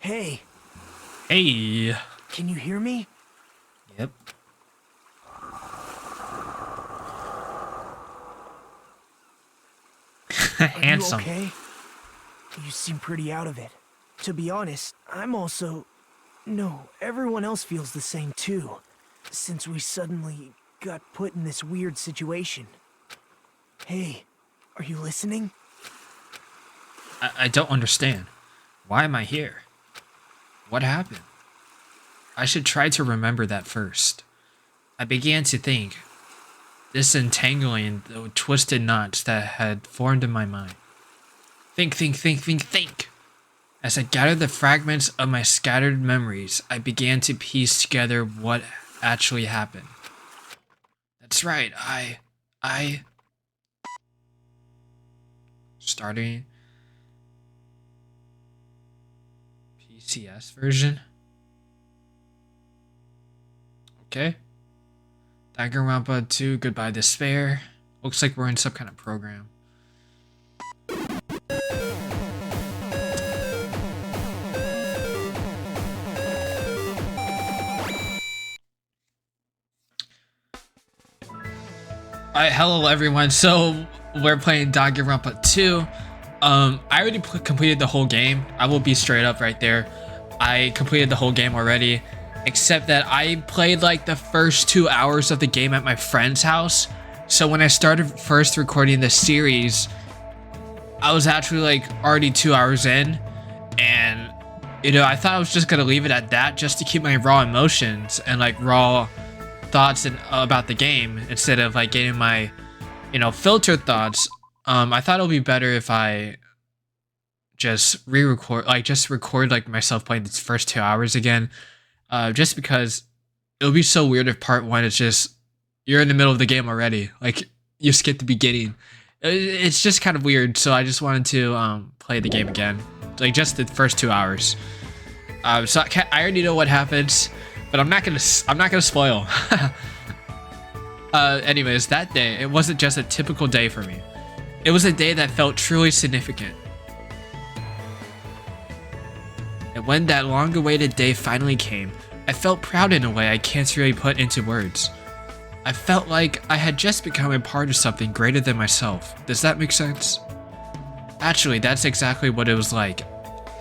Hey, Hey. can you hear me? Yep. Are Handsome. you okay? You seem pretty out of it. To be honest, I'm also... No, everyone else feels the same too. Since we suddenly got put in this weird situation. Hey, are you listening? I don't understand. Why am I here? What happened? I should try to remember that first. I began to think, disentangling the twisted knots that had formed in my mind. Think. As I gathered the fragments of my scattered memories, I began to piece together what actually happened. That's right, starting PCS version. Okay. Danganronpa 2, Goodbye Despair. Looks like we're in some kind of program. Alright, hello everyone. So, we're playing Danganronpa 2. I already completed the whole game. I will be straight up right there. I completed the whole game already. Except that I played like the first 2 hours of the game at my friend's house. So when I started first recording the series, I was actually like already 2 hours in. And, you know, I thought I was just going to leave it at that just to keep my raw emotions and like raw thoughts about the game instead of like getting my, you know, filtered thoughts. I thought it would be better if I just re-record, like just record like myself playing these first 2 hours again. Just because it would be so weird if part one is just you're in the middle of the game already, like you skip the beginning. It's just kind of weird, so I just wanted to play the game again, like just the first 2 hours. So I already know what happens, but I'm not gonna spoil. Anyways, that day it wasn't just a typical day for me. It was a day that felt truly significant. And when that long-awaited day finally came, I felt proud in a way I can't really put into words. I felt like I had just become a part of something greater than myself. Does that make sense? Actually, that's exactly what it was like.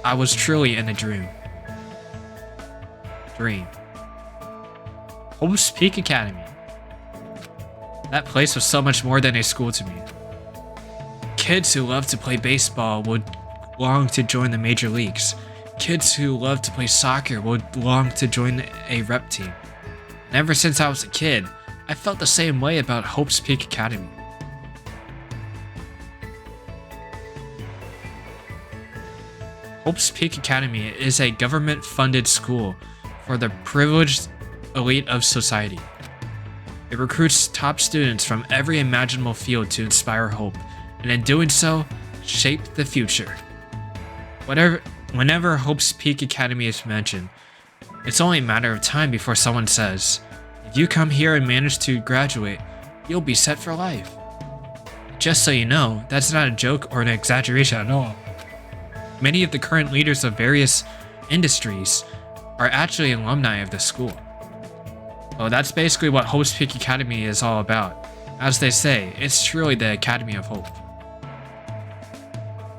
I was truly in a dream. Hope's Peak Academy. That place was so much more than a school to me. Kids who loved to play baseball would long to join the major leagues. Kids who love to play soccer would long to join a rep team. And ever since I was a kid, I felt the same way about Hope's Peak Academy. Hope's Peak Academy is a government-funded school for the privileged elite of society. It recruits top students from every imaginable field to inspire hope, and in doing so, shape the future. Whenever Hope's Peak Academy is mentioned, it's only a matter of time before someone says, if you come here and manage to graduate, you'll be set for life. Just so you know, that's not a joke or an exaggeration at all. Many of the current leaders of various industries are actually alumni of the school. Well, that's basically what Hope's Peak Academy is all about. As they say, it's truly the Academy of Hope.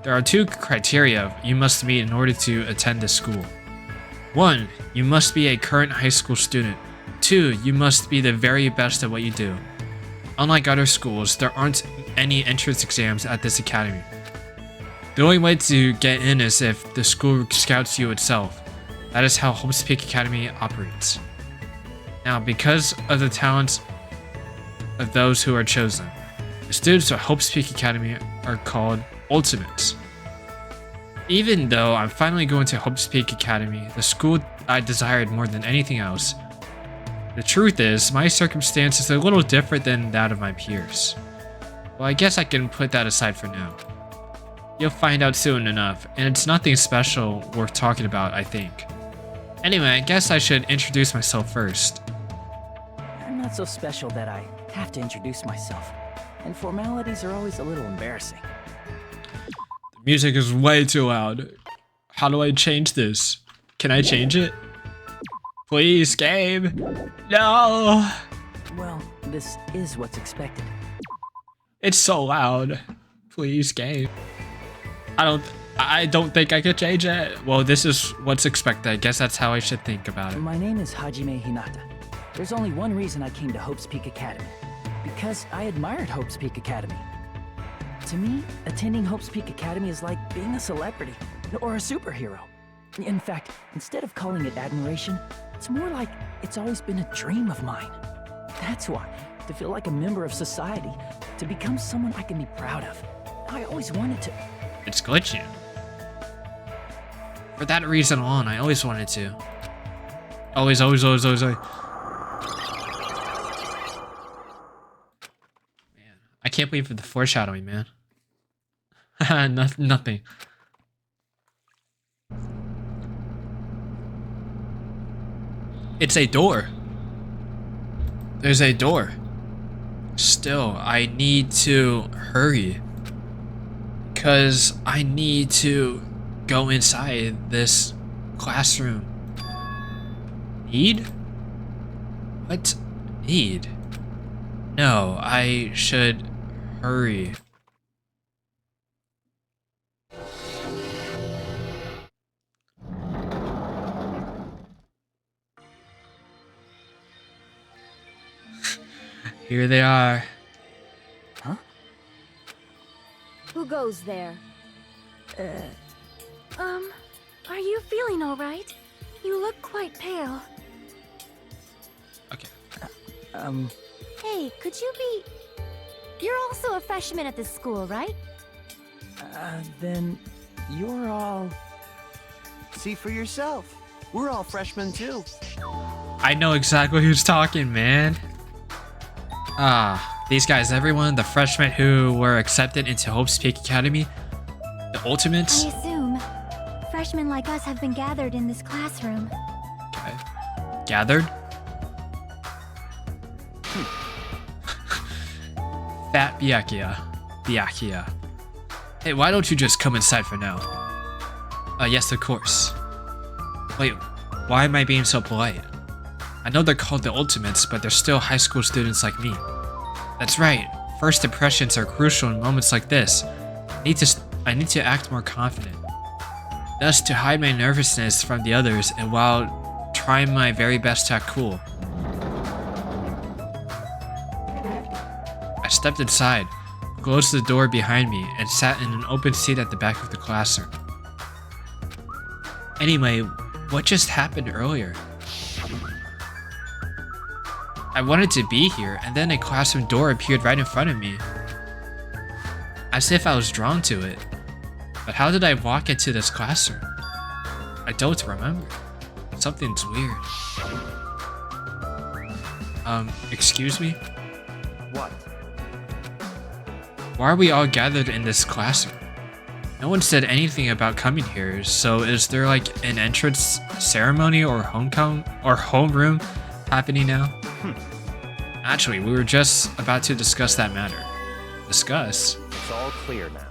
There are 2 criteria you must meet in order to attend this school. 1, you must be a current high school student. 2, you must be the very best at what you do. Unlike other schools, there aren't any entrance exams at this academy. The only way to get in is if the school scouts you itself. That is how Hope's Peak Academy operates. Now, because of the talents of those who are chosen, the students of Hope's Peak Academy are called Ultimates. Even though I'm finally going to Hope's Peak Academy, the school I desired more than anything else, the truth is, my circumstance is a little different than that of my peers. Well, I guess I can put that aside for now. You'll find out soon enough, and it's nothing special worth talking about, I think. Anyway, I guess I should introduce myself first. I'm not so special that I have to introduce myself, and formalities are always a little embarrassing. The music is way too loud. How do I change this? Can I change it? Please, game. No. Well, this is what's expected. It's so loud. Please, game. I don't think I could change it. Well, this is what's expected. I guess that's how I should think about it. My name is Hajime Hinata. There's only one reason I came to Hope's Peak Academy. Because I admired Hope's Peak Academy. To me, attending Hope's Peak Academy is like being a celebrity or a superhero. In fact, instead of calling it admiration, it's more like it's always been a dream of mine. That's why, to feel like a member of society, to become someone I can be proud of. I always wanted to. It's glitching. For that reason alone, I always wanted to. Always. Man, I can't believe the foreshadowing, man. Nothing. It's a door. There's a door. Still, I need to hurry. Because I need to go inside this classroom. Need? What? Need? No, I should hurry. Here they are. Huh? Who goes there? Are you feeling all right? You look quite pale. Okay. Hey, could you be... You're also a freshman at this school, right? Then you're all... See for yourself. We're all freshmen too. I know exactly who's talking, man. These guys, everyone, the freshmen who were accepted into Hope's Peak Academy, the Ultimates. I assume freshmen like us have been gathered in this classroom. Okay. Gathered? Fat Byakuya. Hey, why don't you just come inside for now? Yes, of course. Wait, why am I being so polite? I know they're called the Ultimates, but they're still high school students like me. That's right. First impressions are crucial in moments like this. I need to act more confident. Thus, to hide my nervousness from the others, and while trying my very best to act cool. I stepped inside, closed the door behind me, and sat in an open seat at the back of the classroom. Anyway, what just happened earlier? I wanted to be here, and then a classroom door appeared right in front of me. As if I was drawn to it. But how did I walk into this classroom? I don't remember. Something's weird. Excuse me? What? Why are we all gathered in this classroom? No one said anything about coming here, so is there like an entrance ceremony or homeroom happening now? Actually, we were just about to discuss that matter. Discuss? It's all clear now.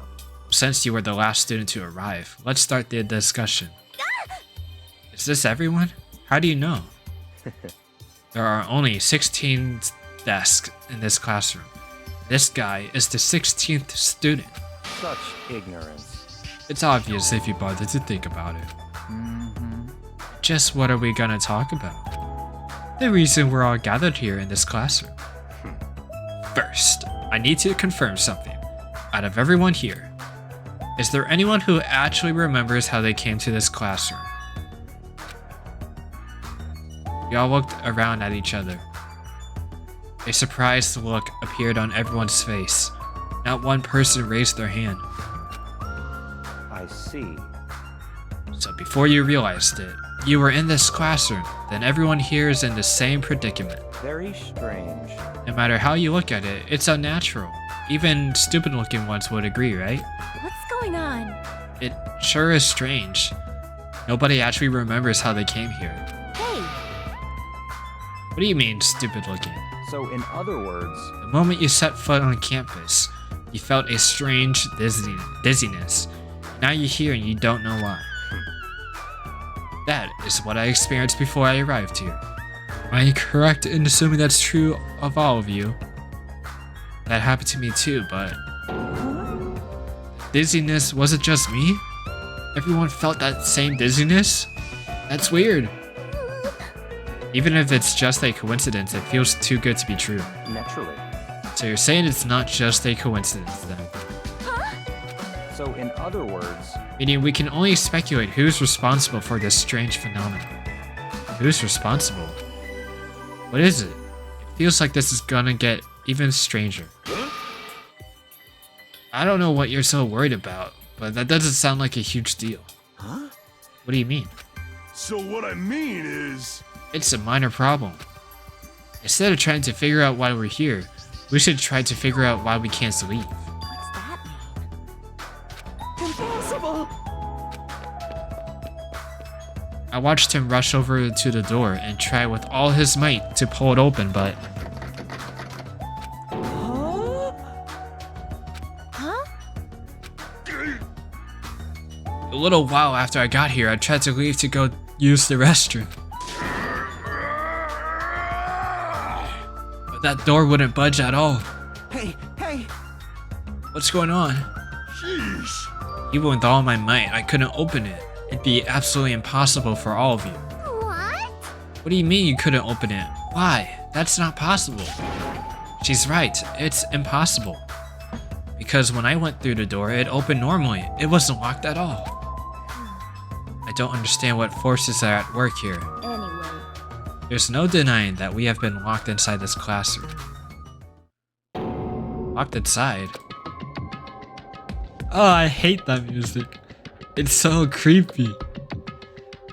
Since you were the last student to arrive, let's start the discussion. Is this everyone? How do you know? There are only 16 desks in this classroom. This guy is the 16th student. Such ignorance. It's obvious if you bother to think about it. Just what are we gonna talk about? The reason we're all gathered here in this classroom. First, I need to confirm something. Out of everyone here, is there anyone who actually remembers how they came to this classroom? We all looked around at each other. A surprised look appeared on everyone's face. Not one person raised their hand. I see. So before you realized it, you were in this classroom, then everyone here is in the same predicament. Very strange. No matter how you look at it, it's unnatural. Even stupid-looking ones would agree, right? What's going on? It sure is strange. Nobody actually remembers how they came here. Hey, What do you mean, stupid-looking? So in other words, The moment you set foot on campus, you felt a strange dizziness. Now you're here and you don't know why. That is what I experienced before I arrived here. Am I correct in assuming that's true of all of you? That happened to me too, but... Dizziness wasn't just me? Everyone felt that same dizziness? That's weird. Even if it's just a coincidence, it feels too good to be true. Naturally. So you're saying it's not just a coincidence then? So in other words, Meaning we can only speculate who's responsible for this strange phenomenon. Who's responsible? What is it? It feels like this is gonna get even stranger. I don't know what you're so worried about, but that doesn't sound like a huge deal. Huh? What do you mean? So what I mean is... It's a minor problem. Instead of trying to figure out why we're here, we should try to figure out why we can't leave. What's that mean? Impossible! I watched him rush over to the door and try with all his might to pull it open, but Huh? a little while after I got here, I tried to leave to go use the restroom. But that door wouldn't budge at all. Hey, hey! What's going on? Sheesh. Even with all my might, I couldn't open it. It'd be absolutely impossible for all of you. What? What do you mean you couldn't open it? Why? That's not possible. She's right, it's impossible. Because when I went through the door, it opened normally. It wasn't locked at all. I don't understand what forces are at work here. Anyway. There's no denying that we have been locked inside this classroom. Locked inside? Oh, I hate that music. It's so creepy.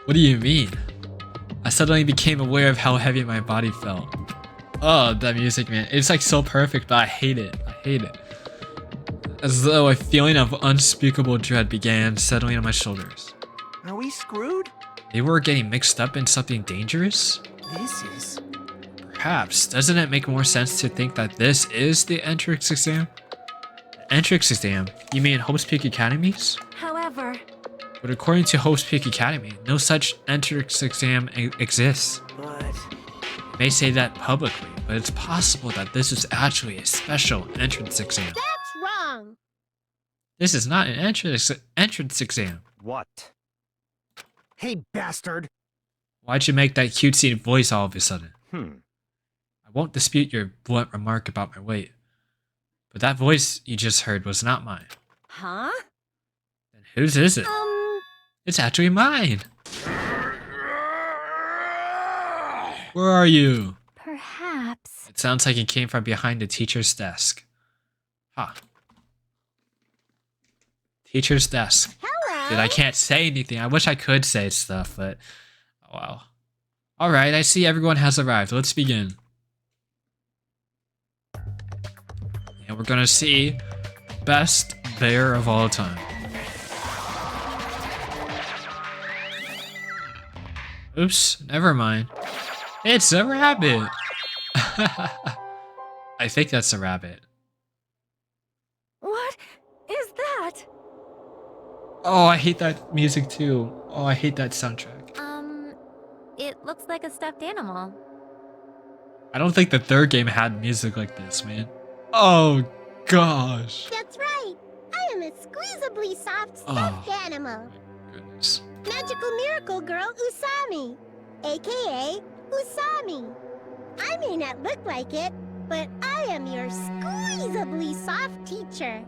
What do you mean? I suddenly became aware of how heavy my body felt. Oh, that music, man. It's like so perfect, but I hate it. I hate it. As though a feeling of unspeakable dread began settling on my shoulders. Are we screwed? They were getting mixed up in something dangerous? This is... Perhaps. Doesn't it make more sense to think that this is the entrance exam? Entrance exam? You mean Hope's Peak Academies? However, But according to Hope's Peak Academy, no such entrance exam exists. But... They may say that publicly, but it's possible that this is actually a special entrance exam. that's wrong. This is not an entrance exam. What? Hey, bastard! Why'd you make that cutesy voice all of a sudden? I I won't dispute your blunt remark about my weight, but that voice you just heard was not mine. Huh? Then whose is it? It's actually mine. Where are you? Perhaps. It sounds like it came from behind the teacher's desk. Huh. Teacher's desk. Hello. Dude, I can't say anything. I wish I could say stuff, but... Oh, wow. Alright, I see everyone has arrived. Let's begin. And we're gonna see best bear of all time. Oops, never mind. It's a rabbit! I think that's a rabbit. What is that? Oh, I hate that music too. Oh, I hate that soundtrack. It looks like a stuffed animal. I don't think the third game had music like this, man. Oh, gosh. That's right. I am a squeezably soft stuffed animal. Goodness. Magical miracle girl Usami, aka Usami. I may not look like it, but I am your squeezably soft teacher.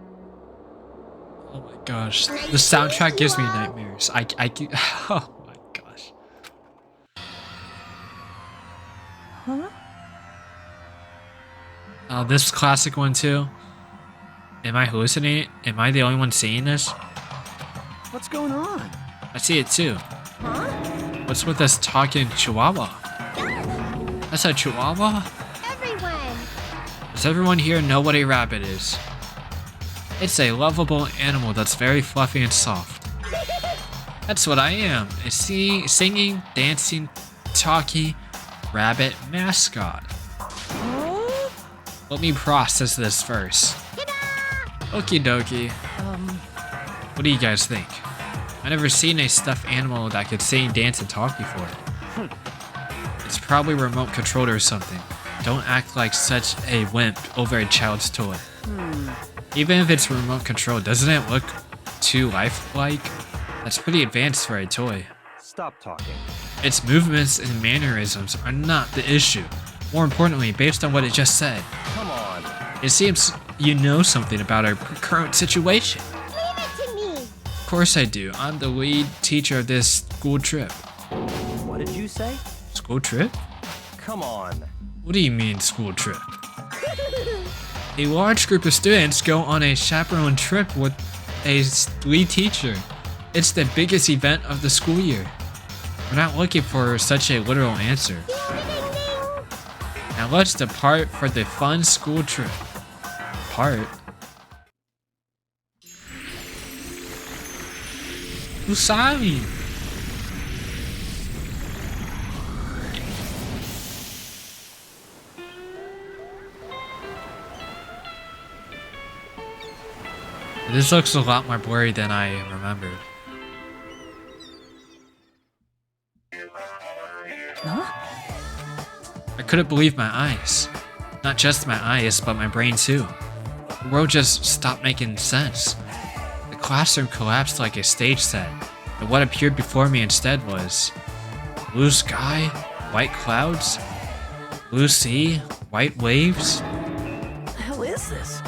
Oh my gosh. The soundtrack gives me nightmares. Oh my gosh. Huh? Oh, this classic one too. Am I hallucinating? Am I the only one seeing this? what's going on? I see it too. Huh? What's with this talking chihuahua? That's a chihuahua? Everyone, Does everyone here know what a rabbit is? It's a lovable animal that's very fluffy and soft. That's what I am. A singing, dancing, talking rabbit mascot. Let me process this first. Okie dokie. What do you guys think? I never seen a stuffed animal that could sing, dance, and talk before. It's probably remote controlled or something. Don't act like such a wimp over a child's toy. Even if it's remote controlled, doesn't it look too lifelike? That's pretty advanced for a toy. Stop talking. Its movements and mannerisms are not the issue. More importantly, based on what it just said, Come on. it seems you know something about our current situation. Leave it to me. Of course I do. I'm the lead teacher of this school trip. What did you say? School trip? Come on. What do you mean, school trip? A large group of students go on a chaperone trip with a lead teacher. It's the biggest event of the school year. We're not looking for such a literal answer. Now let's depart for the fun school trip. Depart? Usami! This looks a lot more blurry than I remembered. Huh? I couldn't believe my eyes. Not just my eyes, but my brain too. The world just stopped making sense. The classroom collapsed like a stage set, and what appeared before me instead was blue sky, white clouds, blue sea, white waves. What the hell is this?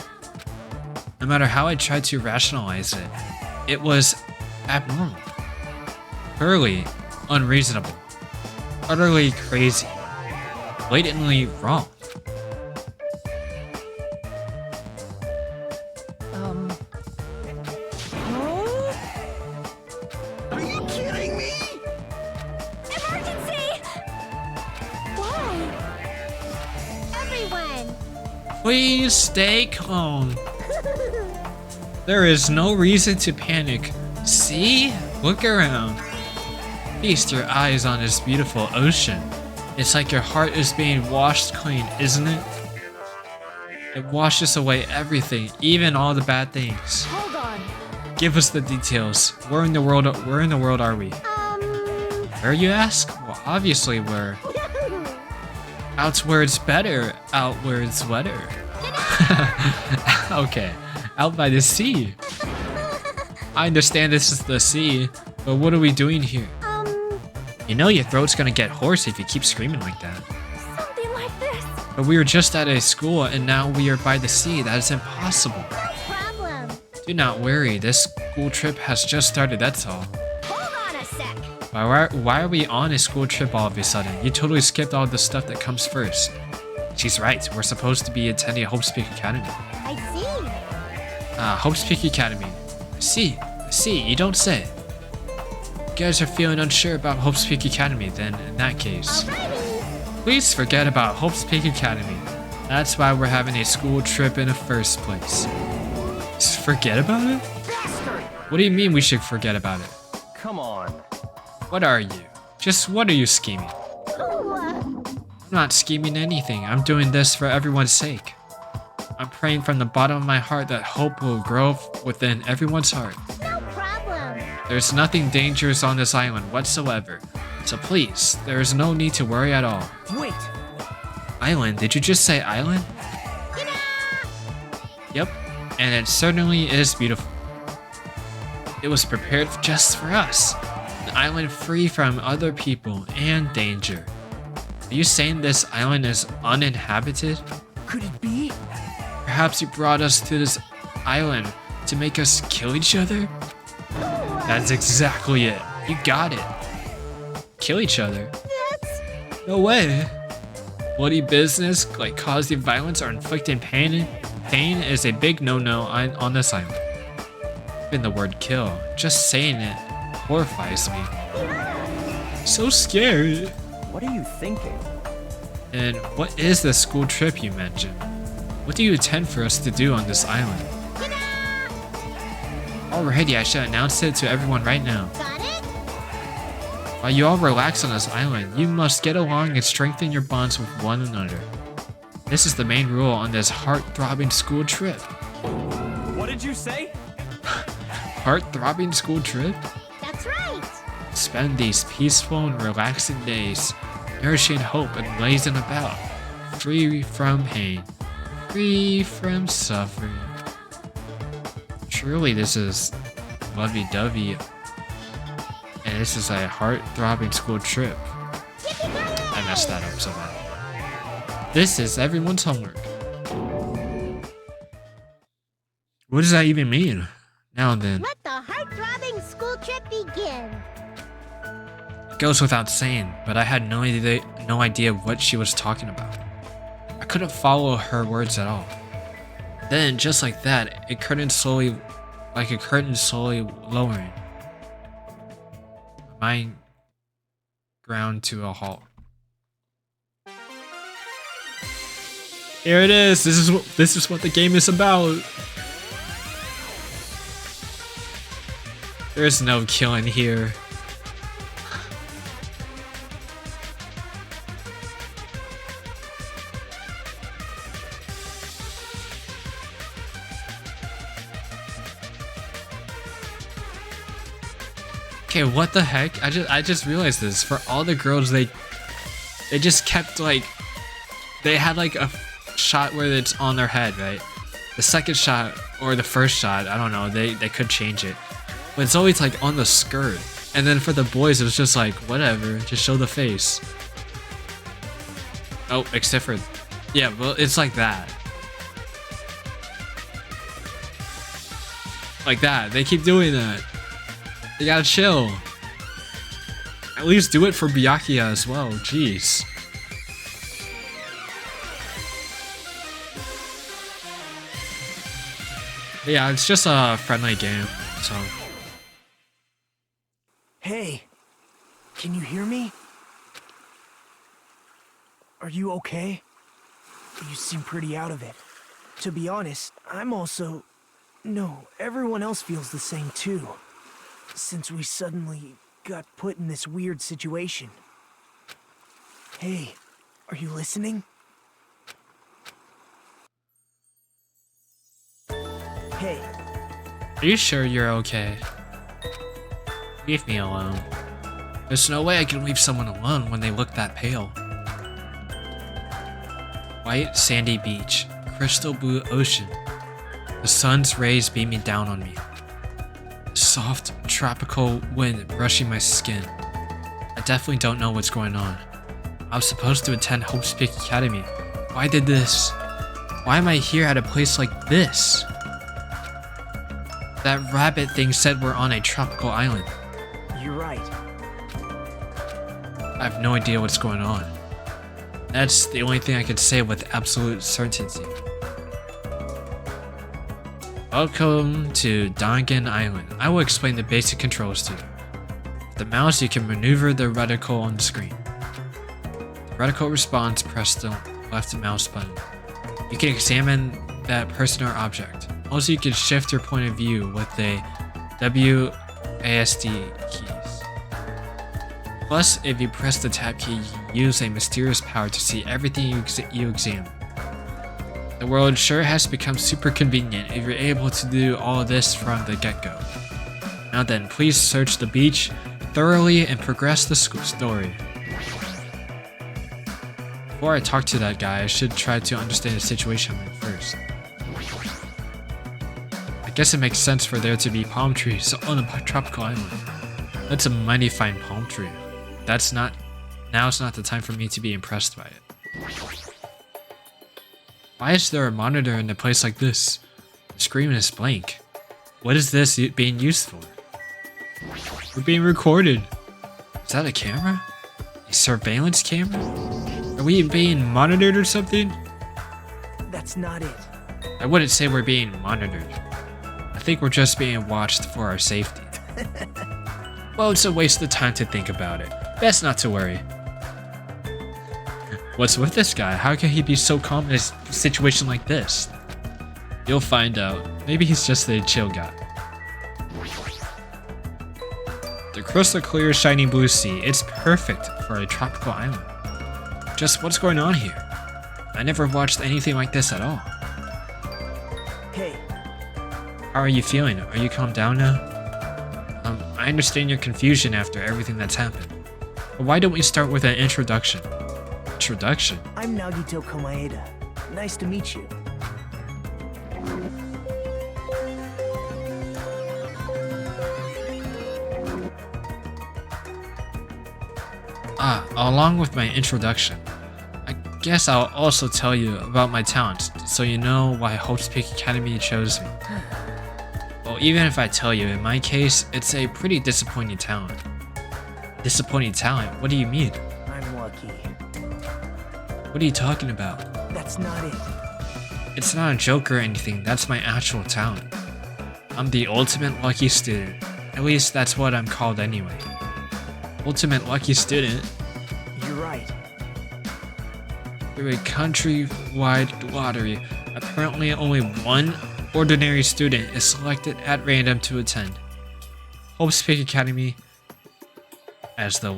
No matter how I tried to rationalize it, it was abnormal, purely unreasonable, utterly crazy, blatantly wrong. Are you kidding me? Emergency! Why? Everyone. Please stay calm. There is no reason to panic. See? Look around. Feast your eyes on this beautiful ocean. It's like your heart is being washed clean, isn't it? It washes away everything, even all the bad things. Hold on. Give us the details. Where in the world are we? Where, you ask? Well, obviously we're out where it's better, out where it's wetter. Okay, out by the sea. I understand this is the sea, but what are we doing here? You know your throat's gonna get hoarse if you keep screaming like that. Something like this. But we were just at a school and now we are by the sea. That is impossible. No problem. Do not worry, this school trip has just started, that's all. Hold on a sec. Why are we on a school trip all of a sudden? You totally skipped all the stuff that comes first. She's right, we're supposed to be attending Hope's Peak Academy. I see. Hope's Peak Academy. See, you don't say. You guys are feeling unsure about Hope's Peak Academy, then in that case, Alrighty. please forget about Hope's Peak Academy. That's why we're having a school trip in the first place. Just forget about it? What do you mean we should forget about it? Come on. What are you? Just what are you scheming? Oh, I'm not scheming anything. I'm doing this for everyone's sake. I'm praying from the bottom of my heart that hope will grow within everyone's heart. no problem. There's nothing dangerous on this island whatsoever. So please, there is no need to worry at all. Wait! Island? Did you just say island? Yep, and it certainly is beautiful. It was prepared just for us. An island free from other people and danger. Are you saying this island is uninhabited? Could it be? Perhaps you brought us to this island to make us kill each other? That's exactly it. You got it. Kill each other? No way. Bloody business like causing violence or inflicting pain is a big no-no on this island. Even the word kill, just saying it horrifies me. So scary. What are you thinking? And what is the school trip you mentioned? What do you intend for us to do on this island? Alrighty, I should announce it to everyone right now. Got it? While you all relax on this island, you must get along and strengthen your bonds with one another. This is the main rule on this heart-throbbing school trip. What did you say? Heart-throbbing school trip? That's Spend these peaceful and relaxing days, nourishing hope and blazing about, free from pain, free from suffering. Truly, this is lovey-dovey, and this is a heart-throbbing school trip. I messed that up so bad. This is everyone's homework. What does that even mean? Now and then. Let the heart-throbbing school trip begin. It goes without saying, but I had no idea what she was talking about. I couldn't follow her words at all. Then, just like that, a curtain slowly lowering. My mind ground to a halt. Here it is. This is what the game is about. There's no killing here. Okay, what the heck? I just realized this. For all the girls, they just kept like, they had like a shot where it's on their head, right? The second shot or the first shot, I don't know. They could change it, but it's always like on the skirt. And then for the boys, it was just like whatever, just show the face. Oh, except for, yeah, well, it's like that. Like that. They keep doing that. You gotta chill. At least do it for Byakuya as well. Jeez. Yeah, it's just a friendly game, so. Hey, can you hear me? Are you okay? You seem pretty out of it. To be honest, I'm also... No, everyone else feels the same too. Since we suddenly got put in this weird situation. Hey, are you listening? Hey. Are you sure you're okay? Leave me alone. There's no way I can leave someone alone when they look that pale. White sandy beach, crystal blue ocean. The sun's rays beaming down on me. Soft, tropical wind brushing my skin. I definitely don't know what's going on. I was supposed to attend Hope's Peak Academy. Why did this? Why am I here at a place like this? That rabbit thing said we're on a tropical island. You're right. I have no idea what's going on. That's the only thing I can say with absolute certainty. Welcome to Dangan Island. I will explain the basic controls to you. With the mouse, you can maneuver the reticle on the screen. The reticle responds, press the left mouse button. You can examine that person or object. Also, you can shift your point of view with the WASD keys. Plus, if you press the tab key, you use a mysterious power to see everything you examine. The world sure has become super convenient if you're able to do all of this from the get-go. Now then, please search the beach thoroughly and progress the story. Before I talk to that guy, I should try to understand the situation first. I guess it makes sense for there to be palm trees on a tropical island. That's a mighty fine palm tree. Now's not the time for me to be impressed by it. Why is there a monitor in a place like this? The screen is blank. What is this being used for? We're being recorded. Is that a camera? A surveillance camera? Are we being monitored or something? That's not it. I wouldn't say we're being monitored. I think we're just being watched for our safety. Well, it's a waste of time to think about it. Best not to worry. What's with this guy? How can he be so calm in a situation like this? You'll find out. Maybe he's just a chill guy. The crystal clear shining blue sea. It's perfect for a tropical island. Just what's going on here? I never watched anything like this at all. Hey, How are you feeling? Are you calmed down now? I understand your confusion after everything that's happened. But why don't we start with an introduction? Introduction? I'm Nagito Komaeda. Nice to meet you. Along with my introduction, I guess I'll also tell you about my talents so you know why Hope's Peak Academy chose me. Well, even if I tell you, in my case, it's a pretty disappointing talent. Disappointing talent? What do you mean? I'm lucky. What are you talking about? That's not it. It's not a joke or anything, that's my actual talent. I'm the ultimate lucky student. At least that's what I'm called anyway. Ultimate lucky student? You're right. Through a country-wide lottery, apparently only one ordinary student is selected at random to attend Hope's Peak Academy as the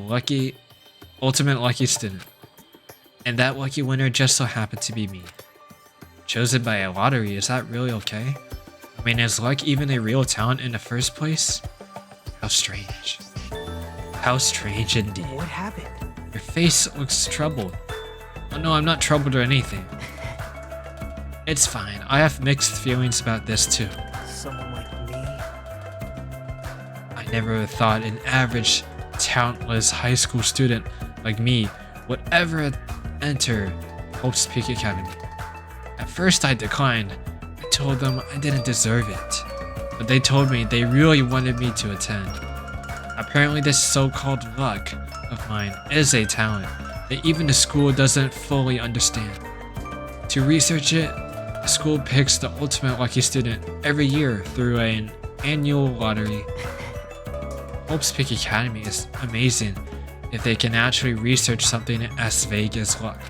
ultimate lucky student. And that lucky winner just so happened to be me. Chosen by a lottery, is that really okay? I mean, is luck even a real talent in the first place? How strange. How strange indeed. What happened? Your face looks troubled. Oh no, I'm not troubled or anything. It's fine. I have mixed feelings about this too. Someone like me? I never thought an average, talentless high school student like me would ever enter Hope's Peak Academy. At first I declined. I told them I didn't deserve it. But they told me they really wanted me to attend. Apparently this so-called luck of mine is a talent that even the school doesn't fully understand. To research it, the school picks the ultimate lucky student every year through an annual lottery. Hope's Peak Academy is amazing if they can actually research something as vague as luck.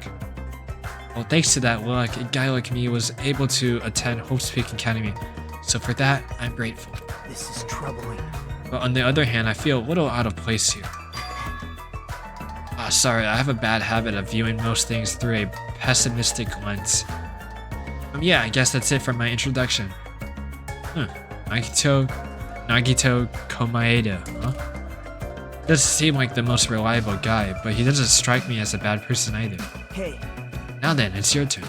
Well, thanks to that luck, a guy like me was able to attend Hope's Peak Academy, so for that, I'm grateful. This is troubling. But on the other hand, I feel a little out of place here. Sorry, I have a bad habit of viewing most things through a pessimistic lens. Yeah, I guess that's it for my introduction. Nagito Komaeda, huh? Doesn't seem like the most reliable guy, but he doesn't strike me as a bad person either. Hey. Now then, it's your turn.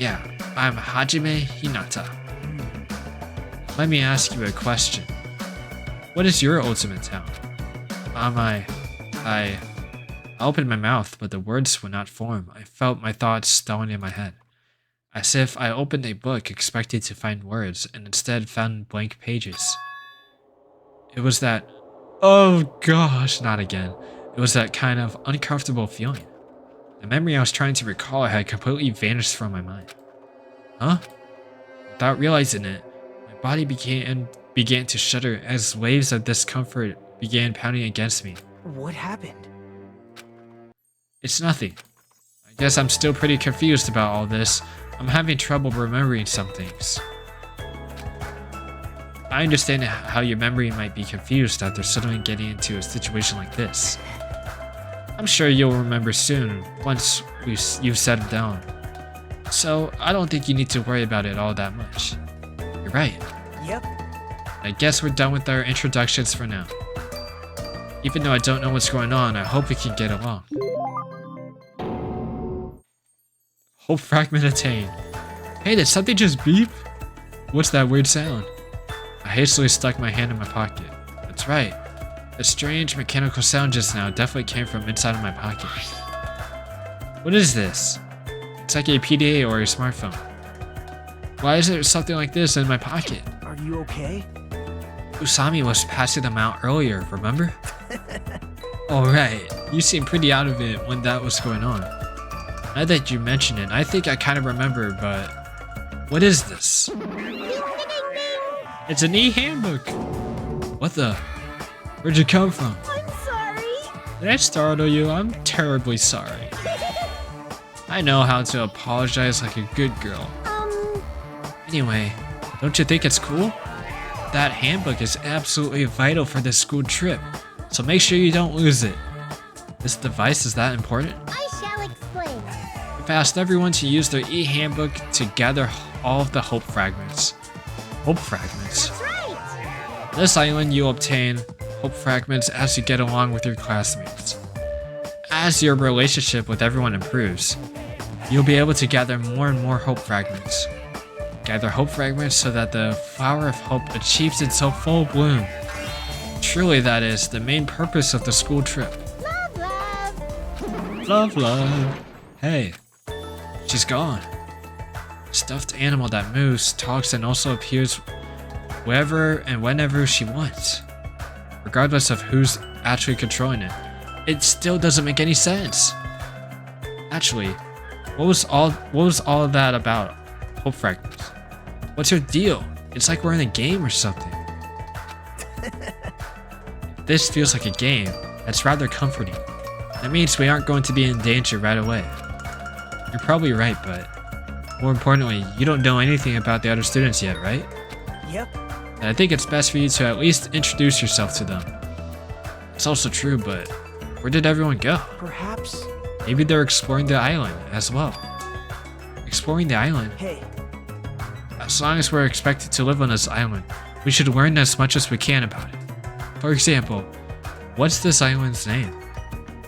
Yeah, I'm Hajime Hinata. Let me ask you a question. What is your ultimate talent? I opened my mouth, but the words would not form. I felt my thoughts stalling in my head. As if I opened a book expecting to find words, and instead found blank pages. It was that, oh gosh, not again. It was that kind of uncomfortable feeling. The memory I was trying to recall had completely vanished from my mind. Huh? Without realizing it, my body began to shudder as waves of discomfort began pounding against me. What happened? It's nothing. I guess I'm still pretty confused about all this. I'm having trouble remembering some things. I understand how your memory might be confused after suddenly getting into a situation like this. I'm sure you'll remember soon, once you've settled down. So, I don't think you need to worry about it all that much. You're right. Yep. I guess we're done with our introductions for now. Even though I don't know what's going on, I hope we can get along. Hope fragment attained. Hey, did something just beep? What's that weird sound? I hastily stuck my hand in my pocket. That's right. The strange mechanical sound just now definitely came from inside of my pocket. What is this? It's like a PDA or a smartphone. Why is there something like this in my pocket? Are you okay? Usami was passing them out earlier, remember? Alright, you seemed pretty out of it when that was going on. Now that you mention it, I think I kind of remember, but... What is this? It's an e-handbook! What the? Where'd you come from? I'm sorry. Did I startle you? I'm terribly sorry. I know how to apologize like a good girl. Anyway, don't you think it's cool? That handbook is absolutely vital for this school trip, so make sure you don't lose it. This device is that important? I shall explain. I've asked everyone to use their e-handbook to gather all of the hope fragments. Hope fragments? That's right. This island, you obtain hope fragments as you get along with your classmates. As your relationship with everyone improves, you'll be able to gather more and more hope fragments. Gather hope fragments so that the flower of hope achieves its full bloom. Truly, that is the main purpose of the school trip. Love, love. Love, love. Hey, she's gone. Stuffed animal that moves, talks, and also appears wherever and whenever she wants. Regardless of who's actually controlling it. It still doesn't make any sense. Actually, what was all of that about? Hope fragments. What's your deal? It's like we're in a game or something. This feels like a game. That's rather comforting. That means we aren't going to be in danger right away. You're probably right, but more importantly, you don't know anything about the other students yet, right? Yep. And I think it's best for you to at least introduce yourself to them. It's also true, but where did everyone go? Perhaps. Maybe they're exploring the island as well. Exploring the island? Hey, As long as we're expected to live on this island, we should learn as much as we can about it. For example, what's this island's name?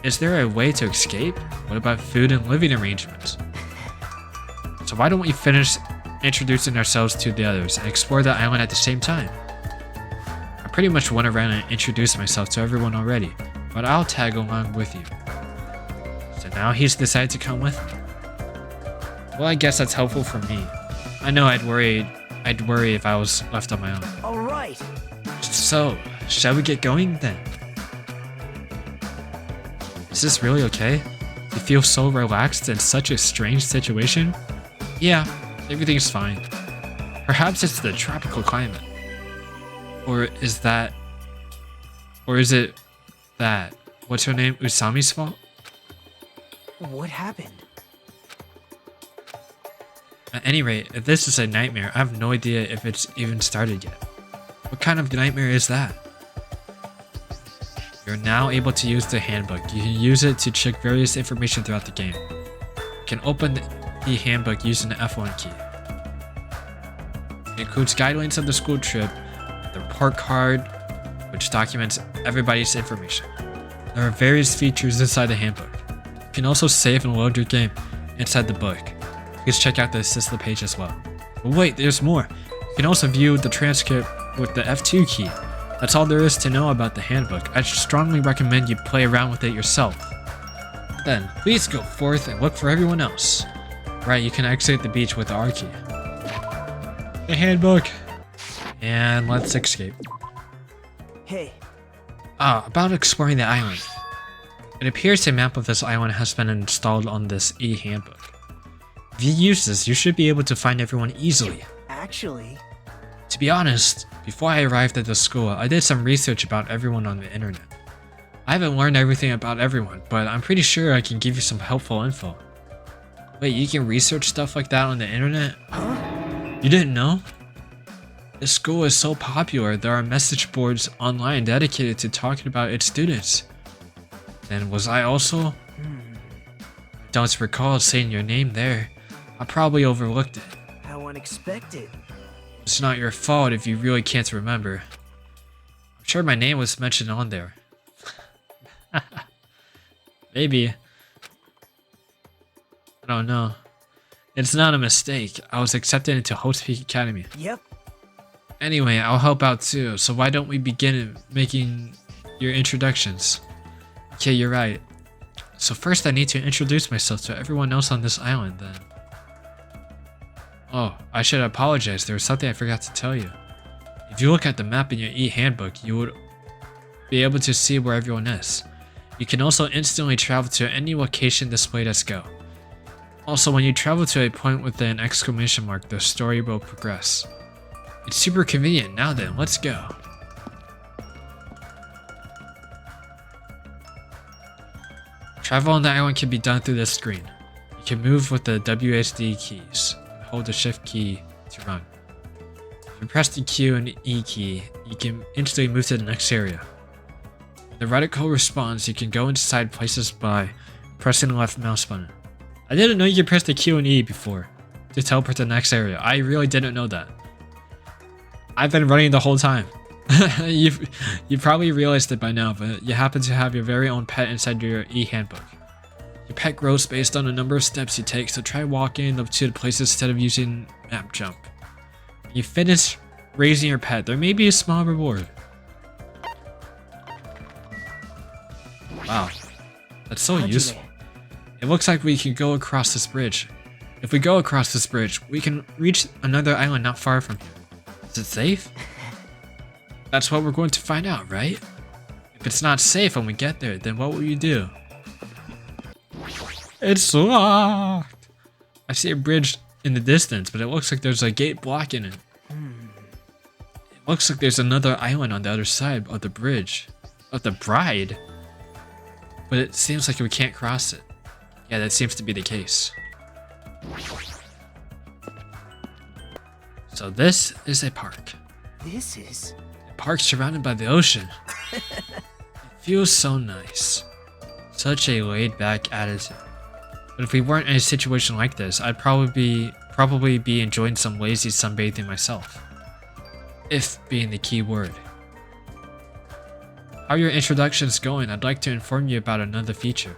Is there a way to escape? What about food and living arrangements? So why don't we finish introducing ourselves to the others and explore the island at the same time? I pretty much went around and introduced myself to everyone already, but I'll tag along with you. So now he's decided to come with me. Well, I guess that's helpful for me. I know I'd worry if I was left on my own. all right. So, shall we get going then? Is this really okay? You feel so relaxed in such a strange situation? Yeah, everything's fine. Perhaps it's the tropical climate. Or is it that, what's her name, Usami's fault? What happened? At any rate, if this is a nightmare, I have no idea if it's even started yet. What kind of nightmare is that? You're now able to use the handbook. You can use it to check various information throughout the game. You can open the handbook using the F1 key. It includes guidelines of the school trip, the report card, which documents everybody's information. There are various features inside the handbook. You can also save and load your game inside the book. Please check out the assistant page as well. But wait, there's more. You can also view the transcript with the F2 key. That's all there is to know about the handbook. I strongly recommend you play around with it yourself. Then, please go forth and look for everyone else. Right, you can exit the beach with the R key. The handbook. And let's escape. Hey, About exploring the island. It appears a map of this island has been installed on this e-handbook. If you use this, you should be able to find everyone easily. actually, To be honest, before I arrived at the school, I did some research about everyone on the internet. I haven't learned everything about everyone, but I'm pretty sure I can give you some helpful info. Wait, you can research stuff like that on the internet? huh? You didn't know? The school is so popular, there are message boards online dedicated to talking about its students. And was I also? I don't recall seeing your name there. I probably overlooked it. How unexpected. It's not your fault if you really can't remember. I'm sure my name was mentioned on there. Maybe. I don't know. It's not a mistake. I was accepted into Host Peak Academy. Yep. Anyway, I'll help out too, so why don't we begin making your introductions? Okay, you're right. So first I need to introduce myself to everyone else on this island then. Oh, I should apologize, there was something I forgot to tell you. If you look at the map in your e-handbook, you would be able to see where everyone is. You can also instantly travel to any location displayed as go. Also, when you travel to a point with an exclamation mark, the story will progress. It's super convenient. Now then, let's go. Travel on the island can be done through this screen. You can move with the WSD keys. Hold the shift key to run. If you press the Q and E key, you can instantly move to the next area. When the radical responds, you can go inside places by pressing the left mouse button. I didn't know you could press the Q and E before to teleport to the next area. I really didn't know that. I've been running the whole time. You probably realized it by now, but you happen to have your very own pet inside your e-handbook. Your pet grows based on the number of steps you take, so try walking up to the places instead of using map jump. When you finish raising your pet, there may be a small reward. Wow, that's so useful. It looks like we can go across this bridge. If we go across this bridge, we can reach another island not far from here. Is it safe? That's what we're going to find out, right? If it's not safe when we get there, then what will you do? It's locked! I see a bridge in the distance, but it looks like there's a gate blocking it. It looks like there's another island on the other side of the bridge. Of the bride? But it seems like we can't cross it. Yeah, that seems to be the case. So this is a park. This is... A park surrounded by the ocean. It feels so nice. Such a laid-back attitude. But if we weren't in a situation like this, I'd probably be enjoying some lazy sunbathing myself. If being the key word. How are your introductions going? I'd like to inform you about another feature.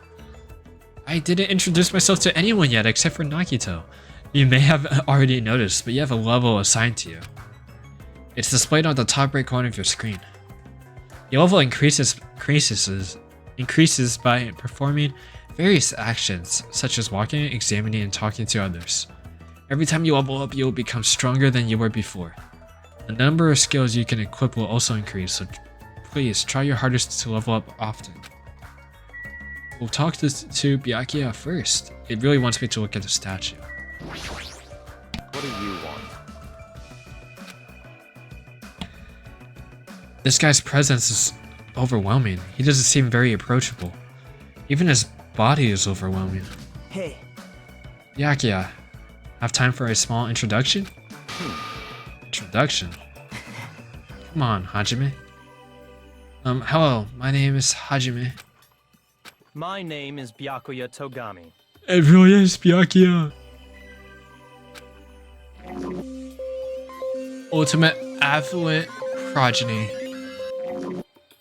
I didn't introduce myself to anyone yet except for Nakito. You may have already noticed, but you have a level assigned to you. It's displayed on the top right corner of your screen. Your level increases by performing various actions, such as walking, examining, and talking to others. Every time you level up, you will become stronger than you were before. The number of skills you can equip will also increase, so please try your hardest to level up often. We'll talk to Byakuya first. It really wants me to look at the statue. What do you want? This guy's presence is overwhelming. He doesn't seem very approachable. Even his body is overwhelming. Hey. Byakuya, have time for a small introduction? Introduction? Come on, Hajime. Hello, my name is Hajime. My name is Byakuya Togami. It really is Byakuya. Ultimate affluent progeny.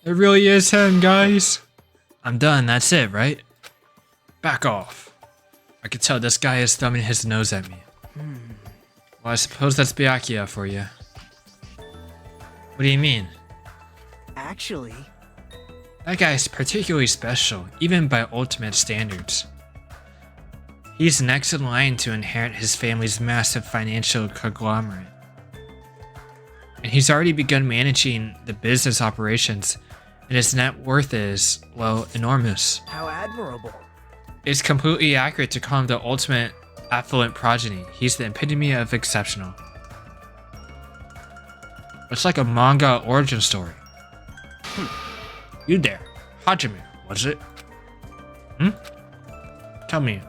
It really is him, guys. I'm done, that's it, right? Back off. I can tell this guy is thumbing his nose at me. Well, I suppose that's Byakuya for you. What do you mean? Actually... That guy is particularly special, even by ultimate standards. He's next in line to inherit his family's massive financial conglomerate. And he's already begun managing the business operations, and his net worth is, well, enormous. How admirable. It's completely accurate to call him the ultimate affluent progeny. He's the epitome of exceptional. It's like a manga origin story. You there, Hajime, was it? Tell me,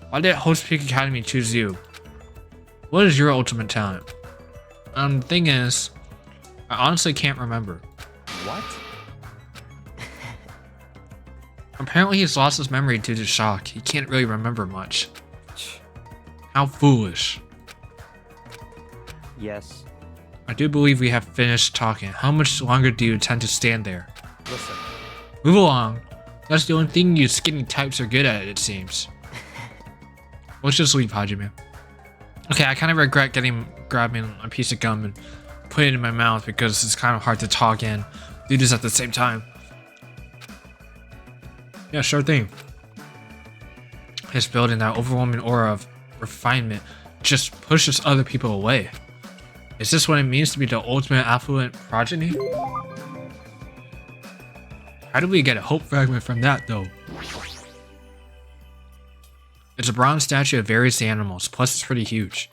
why did Host Peak Academy choose you? What is your ultimate talent? The thing is, I honestly can't remember. What? Apparently he's lost his memory due to shock. He can't really remember much. How foolish. Yes. I do believe we have finished talking. How much longer do you intend to stand there? Listen. Move along. That's the only thing you skinny types are good at, it seems. Let's just leave, Hajime. Okay, I kind of regret grabbing a piece of gum and putting it in my mouth because it's kind of hard to talk and do this at the same time. Yeah, sure thing. His building that overwhelming aura of refinement just pushes other people away. Is this what it means to be the ultimate affluent progeny? How do we get a hope fragment from that, though? It's a bronze statue of various animals, plus it's pretty huge.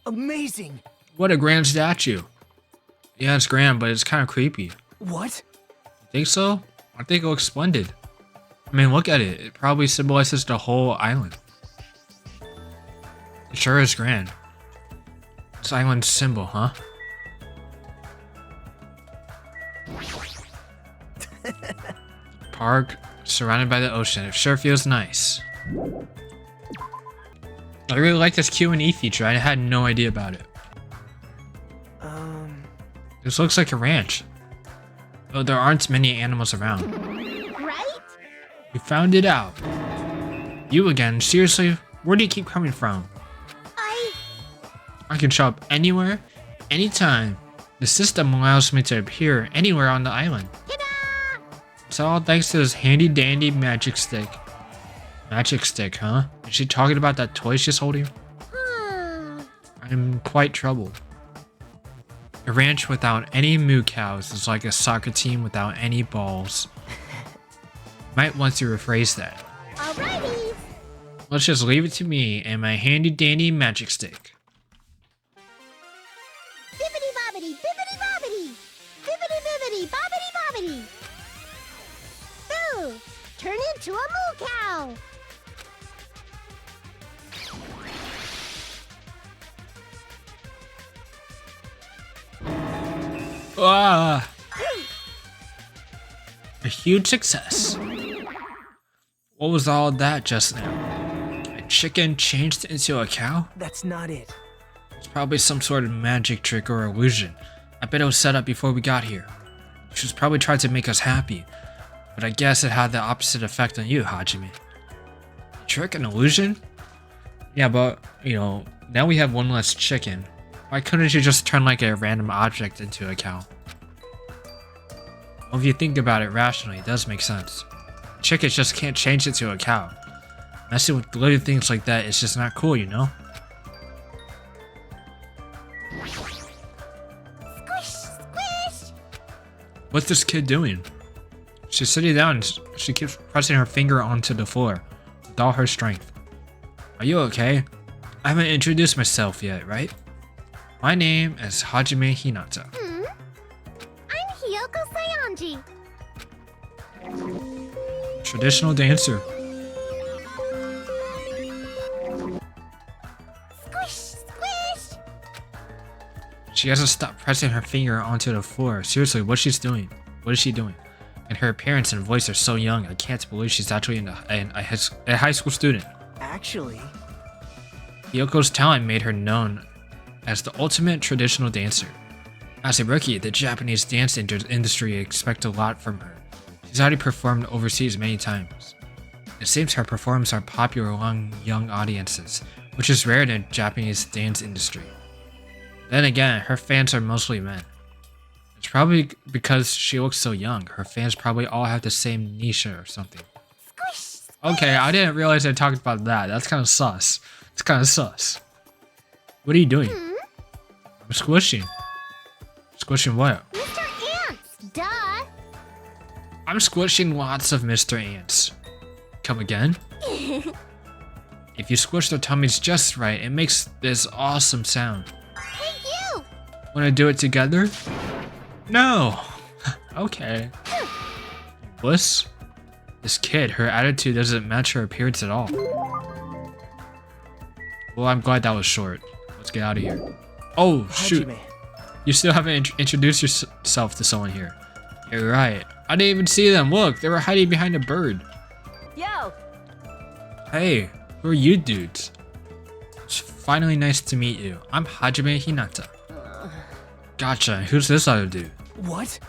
Amazing! What a grand statue. Yeah, it's grand, but it's kind of creepy. What? You think so? I think it looks splendid. I mean, look at it. It probably symbolizes the whole island. It sure is grand. This island's symbol, huh? Park surrounded by the ocean. It sure feels nice. I really like this Q&E feature. I had no idea about it. This looks like a ranch. Though there aren't many animals around. Right? We found it out. You again? Seriously? Where do you keep coming from? I can show up anywhere, anytime. The system allows me to appear anywhere on the island. Ta-da! It's all thanks to this handy dandy magic stick. Magic stick, huh? Is she talking about that toy she's holding? I'm quite troubled. A ranch without any moo cows is like a soccer team without any balls. Might want to rephrase that. Alrighty. Let's just leave it to me and my handy dandy magic stick. Bibbidi bobbidi, bibbidi bobbidi. Bibbidi bibbidi, bobbidi bobbidi. Boo! Turn into a moo cow. Ah! A huge success. What was all that just now? A chicken changed into a cow? That's not it. It's probably some sort of magic trick or illusion. I bet it was set up before we got here. She was probably trying to make us happy. But I guess it had the opposite effect on you, Hajime. Trick and illusion? Yeah, but, you know, now we have one less chicken. Why couldn't you just turn like a random object into a cow? Well, if you think about it rationally, it does make sense. Chickens just can't change it to a cow. Messing with little things like that is just not cool, you know? Squish, squish. What's this kid doing? She's sitting down and she keeps pressing her finger onto the floor with all her strength. Are you okay? I haven't introduced myself yet, right? My name is Hajime Hinata. I'm Hiyoko Sayanji. Traditional dancer. Squish, squish. She hasn't stopped pressing her finger onto the floor. Seriously, what she's doing? What is she doing? And her appearance and voice are so young. I can't believe she's actually a high school student. Actually, Yoko's talent made her known as the ultimate traditional dancer. As a rookie, the Japanese dance industry expect a lot from her. She's already performed overseas many times. It seems her performances are popular among young audiences, which is rare in the Japanese dance industry. Then again, her fans are mostly men. It's probably because she looks so young. Her fans probably all have the same niche or something. Squish. Okay, I didn't realize I talked about that. That's kind of sus. It's kind of sus. What are you doing? I'm squishing. Squishing what? Mr. Ants, duh. I'm squishing lots of Mr. Ants. Come again? If you squish their tummies just right, it makes this awesome sound. Hey, you. Wanna do it together? No! Okay. Wuss? This kid, her attitude doesn't match her appearance at all. Well, I'm glad that was short. Let's get out of here. Oh, shoot. Hajime. You still haven't introduced yourself to someone here. You're right. I didn't even see them. Look, they were hiding behind a bird. Yo! Hey, who are you dudes? It's finally nice to meet you. I'm Hajime Hinata. Gotcha. Who's this other dude? What?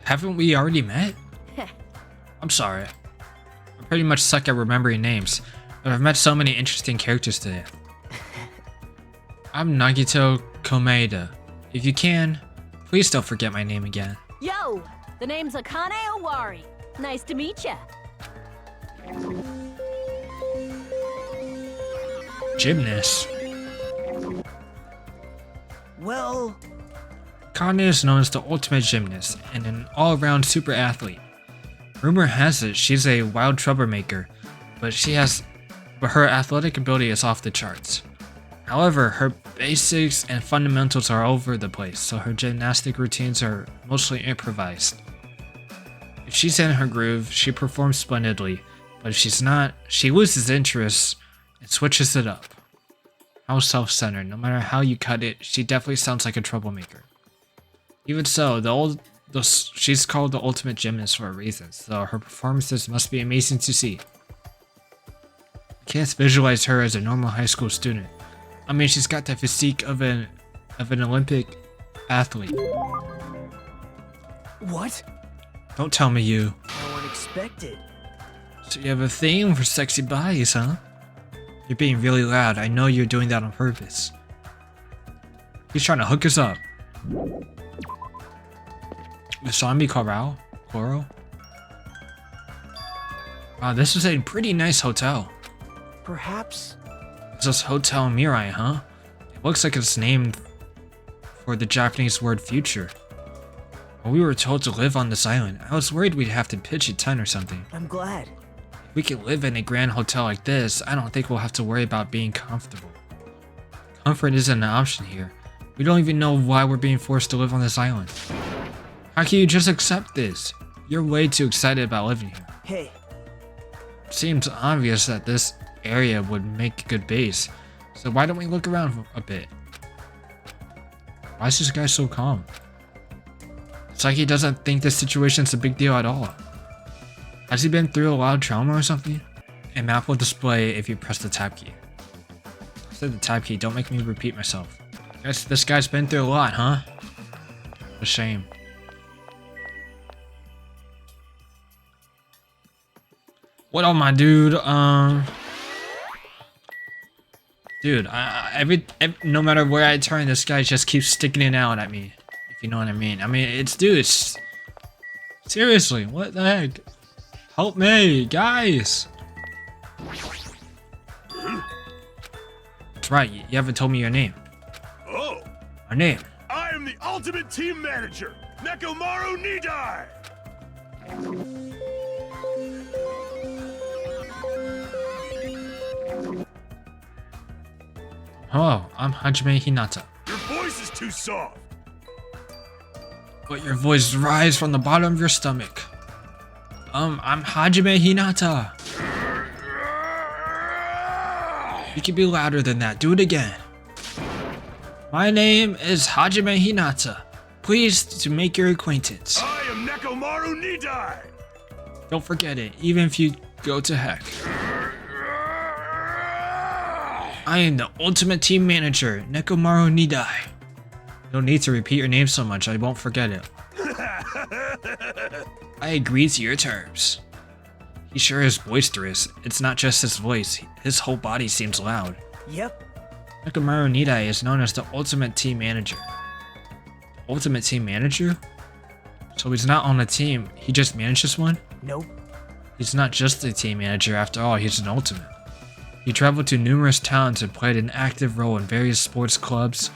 Haven't we already met? I'm sorry. I pretty much suck at remembering names, but I've met so many interesting characters today. I'm Nagito Komeida. If you can, please don't forget my name again. Yo! The name's Akane Owari. Nice to meet ya. Gymnast. Well, Kane is known as the ultimate gymnast and an all-around super athlete. Rumor has it she's a wild troublemaker, but her athletic ability is off the charts. However, her basics and fundamentals are all over the place, so her gymnastic routines are mostly improvised. If she's in her groove, she performs splendidly, but if she's not, she loses interest and switches it up. How self-centered, no matter how you cut it, she definitely sounds like a troublemaker. Even so, she's called the ultimate gymnast for a reason, so her performances must be amazing to see. I can't visualize her as a normal high school student. I mean, she's got the physique of an Olympic athlete. What? Don't tell me you. How unexpected. So you have a thing for sexy bodies, huh? You're being really loud. I know you're doing that on purpose. He's trying to hook us up. Usami Koro? Wow, this is a pretty nice hotel. Perhaps. It's this Hotel Mirai, huh? It looks like it's named for the Japanese word future. When we were told to live on this island, I was worried we'd have to pitch a tent or something. I'm glad. If we could live in a grand hotel like this, I don't think we'll have to worry about being comfortable. Comfort isn't an option here. We don't even know why we're being forced to live on this island. How can you just accept this? You're way too excited about living here. Hey, It seems obvious that this area would make a good base, so why don't we look around a bit? Why is this guy so calm? It's like he doesn't think this situation's a big deal at all. Has he been through a lot of trauma or something? A map will display if you press the tab key. I said the tab key, don't make me repeat myself. Guess this guy's been through a lot, huh? A shame. What up, my dude? Dude, no matter where I turn, this guy just keeps sticking it out at me. If you know what I mean. I mean, it's seriously, what the heck? Help me, guys! That's right, you haven't told me your name. Oh, Our name. I am the ultimate team manager, Nekomaru Nidai. Hello, I'm Hajime Hinata. Your voice is too soft. But your voice rise from the bottom of your stomach. I'm Hajime Hinata. You can be louder than that. Do it again. My name is Hajime Hinata. Pleased to make your acquaintance. I am Nekomaru Nidai. Don't forget it, even if you go to heck. I am the ultimate team manager, Nekomaru Nidai. No need to repeat your name so much, I won't forget it. I agree to your terms. He sure is boisterous. It's not just his voice, his whole body seems loud. yep. Nekomaru Nidai is known as the ultimate team manager. Ultimate team manager? So he's not on a team, he just manages one? Nope. He's not just a team manager after all, he's an ultimate. He traveled to numerous towns and played an active role in various sports clubs,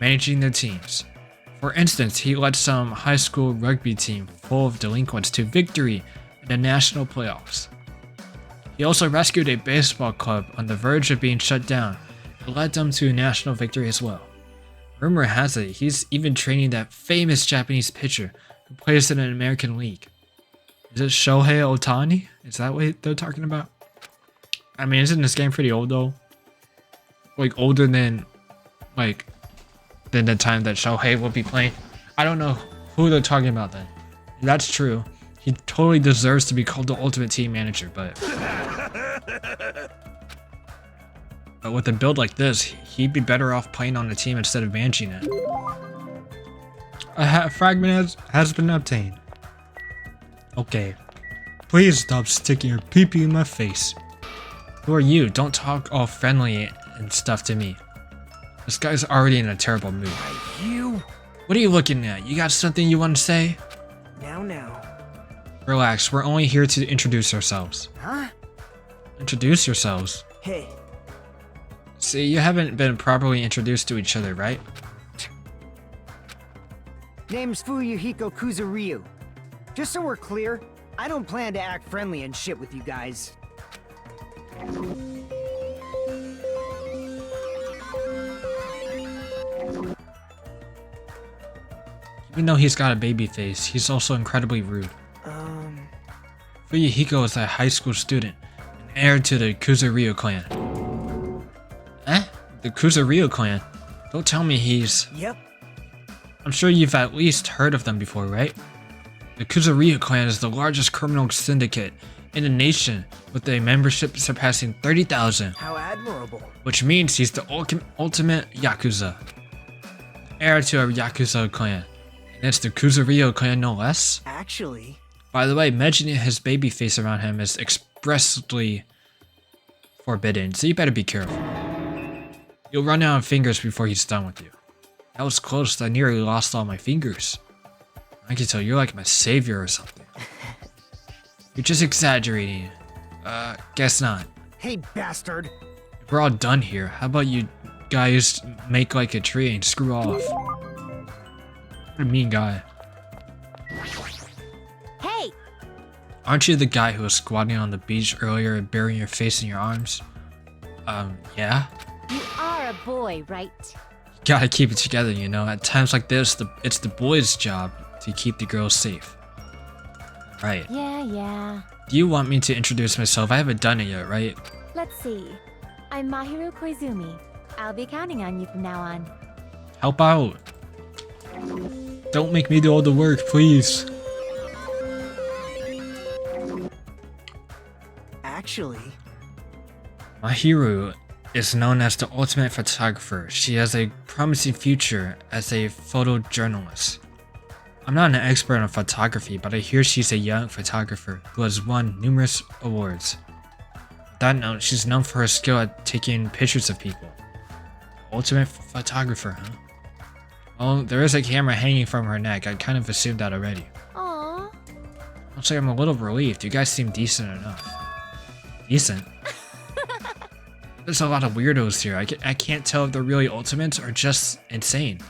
managing their teams. For instance, he led some high school rugby team full of delinquents to victory in the national playoffs. He also rescued a baseball club on the verge of being shut down and led them to a national victory as well. Rumor has it he's even training that famous Japanese pitcher who plays in an American league. Is it Shohei Ohtani? Is that what they're talking about? I mean, isn't this game pretty old though? Like older than the time that Shohei will be playing. I don't know who they're talking about then. If that's true, he totally deserves to be called the ultimate team manager, but with a build like this, he'd be better off playing on the team instead of managing it. A fragment has been obtained. Okay. Please stop sticking your pee-pee in my face. Who are you? Don't talk all friendly and stuff to me. This guy's already in a terrible mood. You. What are you looking at? You got something you want to say? Now. Relax, we're only here to introduce ourselves. Huh? Introduce yourselves? Hey, See, you haven't been properly introduced to each other, right? Name's Fuyuhiko Kuzuryu. Just so we're clear, I don't plan to act friendly and shit with you guys. Even though he's got a baby face, he's also incredibly rude. Fuyuhiko is a high school student, an heir to the Kuzuryu clan. Eh? The Kuzuryu clan? Don't tell me he's... yep. I'm sure you've at least heard of them before, right? The Kuzuryu clan is the largest criminal syndicate in the nation, with a membership surpassing 30,000. How admirable. Which means he's the ultimate Yakuza. Heir to a Yakuza clan. It's the Kuzurio clan no less. Actually, By the way, mentioning his baby face around him is expressly forbidden, so you better be careful. You'll run out of fingers before he's done with you. That was close, I nearly lost all my fingers. I can tell you're like my savior or something. You're just exaggerating. Guess not. Hey, bastard! If we're all done here, how about you guys make like a tree and screw off? What a mean guy. Hey! Aren't you the guy who was squatting on the beach earlier and burying your face in your arms? Yeah? You are a boy, right? Gotta keep it together, you know. At times like this, it's the boys' job to keep the girls safe. Right. Yeah. Do you want me to introduce myself? I haven't done it yet, right? Let's see. I'm Mahiru Koizumi. I'll be counting on you from now on. Help out. Don't make me do all the work, please. actually, Mahiru is known as the ultimate photographer. She has a promising future as a photojournalist. I'm not an expert on photography, but I hear she's a young photographer who has won numerous awards. On that note, she's known for her skill at taking pictures of people. Ultimate photographer, huh? Well, there is a camera hanging from her neck. I kind of assumed that already. Aww. Actually, I'm a little relieved. You guys seem decent enough. Decent? There's a lot of weirdos here. I can't tell if they're really ultimates or just insane.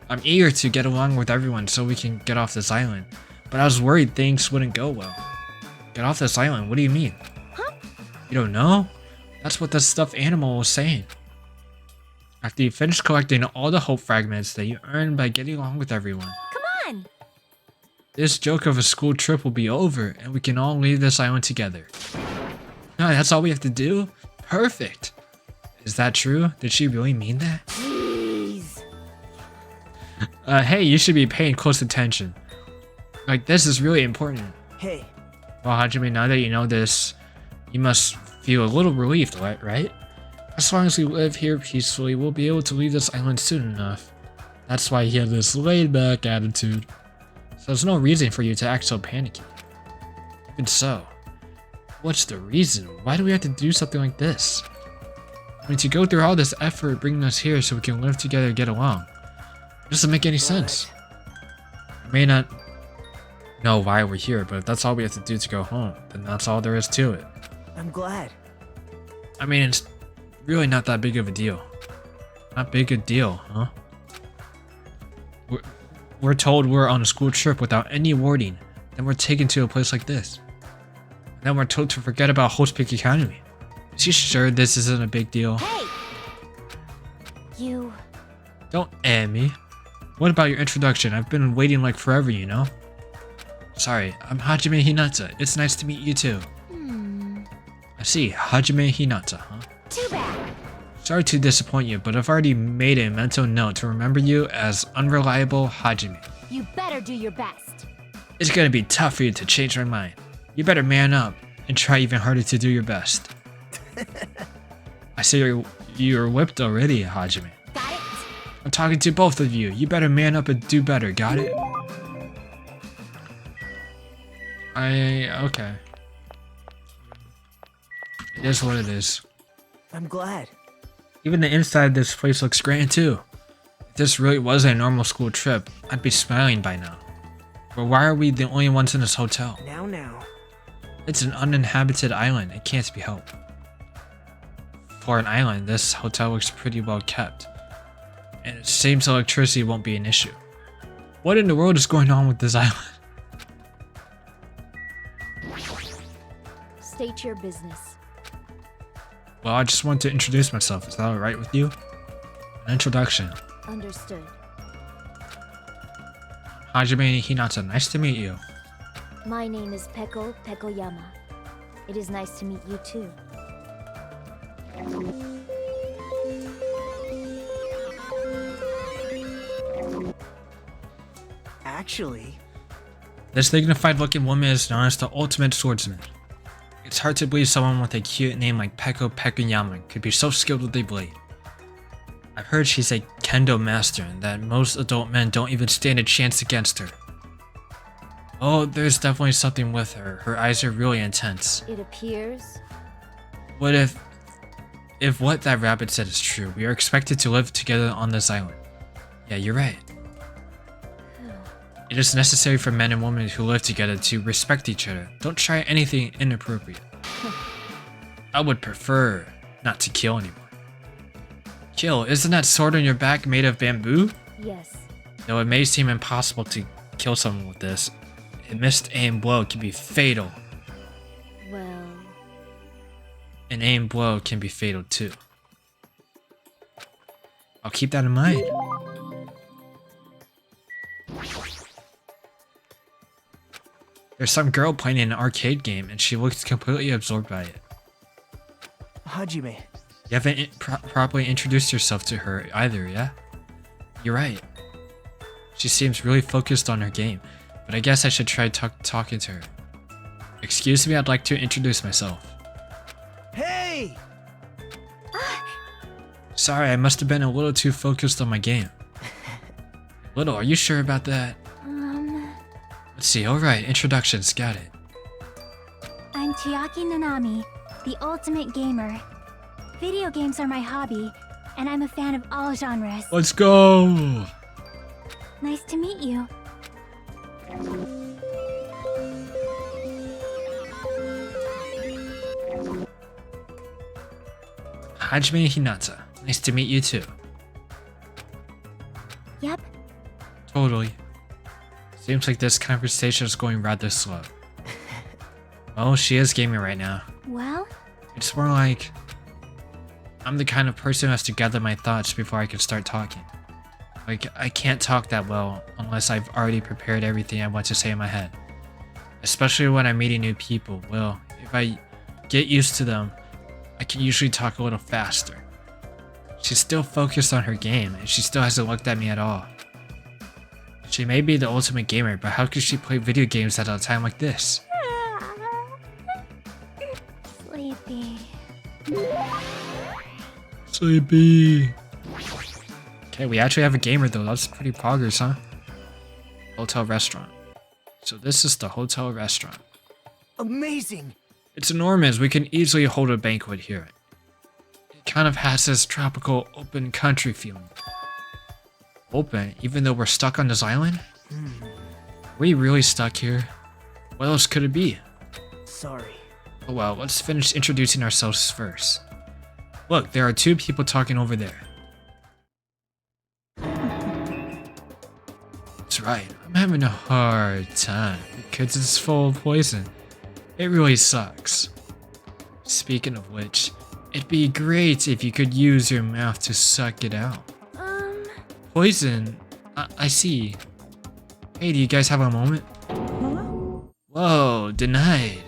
I'm eager to get along with everyone so we can get off this island, but I was worried things wouldn't go well. Get off this island? What do you mean? Huh? You don't know? That's what the stuffed animal was saying. After you finish collecting all the hope fragments that you earned by getting along with everyone, Come on! this joke of a school trip will be over and we can all leave this island together. No, that's all we have to do? Perfect! Is that true? Did she really mean that? Jeez. Hey, you should be paying close attention. Like, this is really important. hey, Well, Hajime, now that you know this, you must feel a little relieved, right? As long as we live here peacefully, we'll be able to leave this island soon enough. That's why he had this laid-back attitude. So there's no reason for you to act so panicky. Even so, what's the reason? Why do we have to do something like this? I mean, to go through all this effort bringing us here so we can live together and get along. It doesn't make any sense. I may not know why we're here, but if that's all we have to do to go home, then that's all there is to it. I'm glad. I mean, it's really not that big of a deal. Not big a deal, huh? We're told we're on a school trip without any warning, then we're taken to a place like this. And then we're told to forget about Host Peak Academy. Is she sure this isn't a big deal? Hey! You... Don't me. What about your introduction? I've been waiting like forever, you know? Sorry, I'm Hajime Hinata. It's nice to meet you too. I see, Hajime Hinata, huh? Too bad. Sorry to disappoint you, but I've already made a mental note to remember you as Unreliable Hajime. You better do your best. It's gonna be tough for you to change my mind. You better man up and try even harder to do your best. I see you're whipped already, Hajime. Got it? I'm talking to both of you. You better man up and do better, got it? Okay. It is what it is. I'm glad. Even the inside of this place looks grand too. If this really was a normal school trip, I'd be smiling by now. But why are we the only ones in this hotel? Now. It's an uninhabited island, it can't be helped. For an island, this hotel looks pretty well kept. And it seems electricity won't be an issue. What in the world is going on with this island? State your business. Well, I just want to introduce myself. Is that alright with you? An introduction. Understood. Hajime Hinata, nice to meet you. My name is Peko Pekoyama. It is nice to meet you too. Actually, This dignified looking woman is known as the ultimate swordsman. It's hard to believe someone with a cute name like Peko Pekoyama could be so skilled with a blade. I've heard she's a kendo master and that most adult men don't even stand a chance against her. Oh, there's definitely something with her. Her eyes are really intense. It appears. What if what that rabbit said is true? We are expected to live together on this island. Yeah, you're right. It is necessary for men and women who live together to respect each other. Don't try anything inappropriate. I would prefer not to kill anyone. Kill? Isn't that sword on your back made of bamboo? Yes. Though it may seem impossible to kill someone with this, a missed aim blow can be fatal. Well... An aim blow can be fatal too. I'll keep that in mind. There's some girl playing an arcade game and she looks completely absorbed by it. Hajime. You haven't properly introduced yourself to her either, yeah? You're right. She seems really focused on her game, but I guess I should try talking to her. Excuse me, I'd like to introduce myself. Hey! Sorry, I must have been a little too focused on my game. Little, are you sure about that? Let's see, alright, introductions, got it. I'm Chiaki Nanami, the ultimate gamer. Video games are my hobby, and I'm a fan of all genres. Let's go! Nice to meet you. Hajime Hinata, nice to meet you too. Yep. Totally. Seems like this conversation is going rather slow. Well, she is gaming right now. Well? It's more like I'm the kind of person who has to gather my thoughts before I can start talking. Like, I can't talk that well unless I've already prepared everything I want to say in my head. Especially when I'm meeting new people. Well, if I get used to them, I can usually talk a little faster. She's still focused on her game, and she still hasn't looked at me at all. She may be the ultimate gamer, but how could she play video games at a time like this? Sleepy. Sleepy. Okay, we actually have a gamer though. That's pretty progress, huh? Hotel restaurant. So this is the hotel restaurant. Amazing! It's enormous. We can easily hold a banquet here. It kind of has this tropical open country feeling. Open, even though we're stuck on this island? Are we really stuck here? What else could it be? Sorry. Oh well, let's finish introducing ourselves first. Look, there are two people talking over there. That's right, I'm having a hard time because it's full of poison. It really sucks. Speaking of which, it'd be great if you could use your mouth to suck it out. Poison? I see. Hey, do you guys have a moment? Whoa, denied.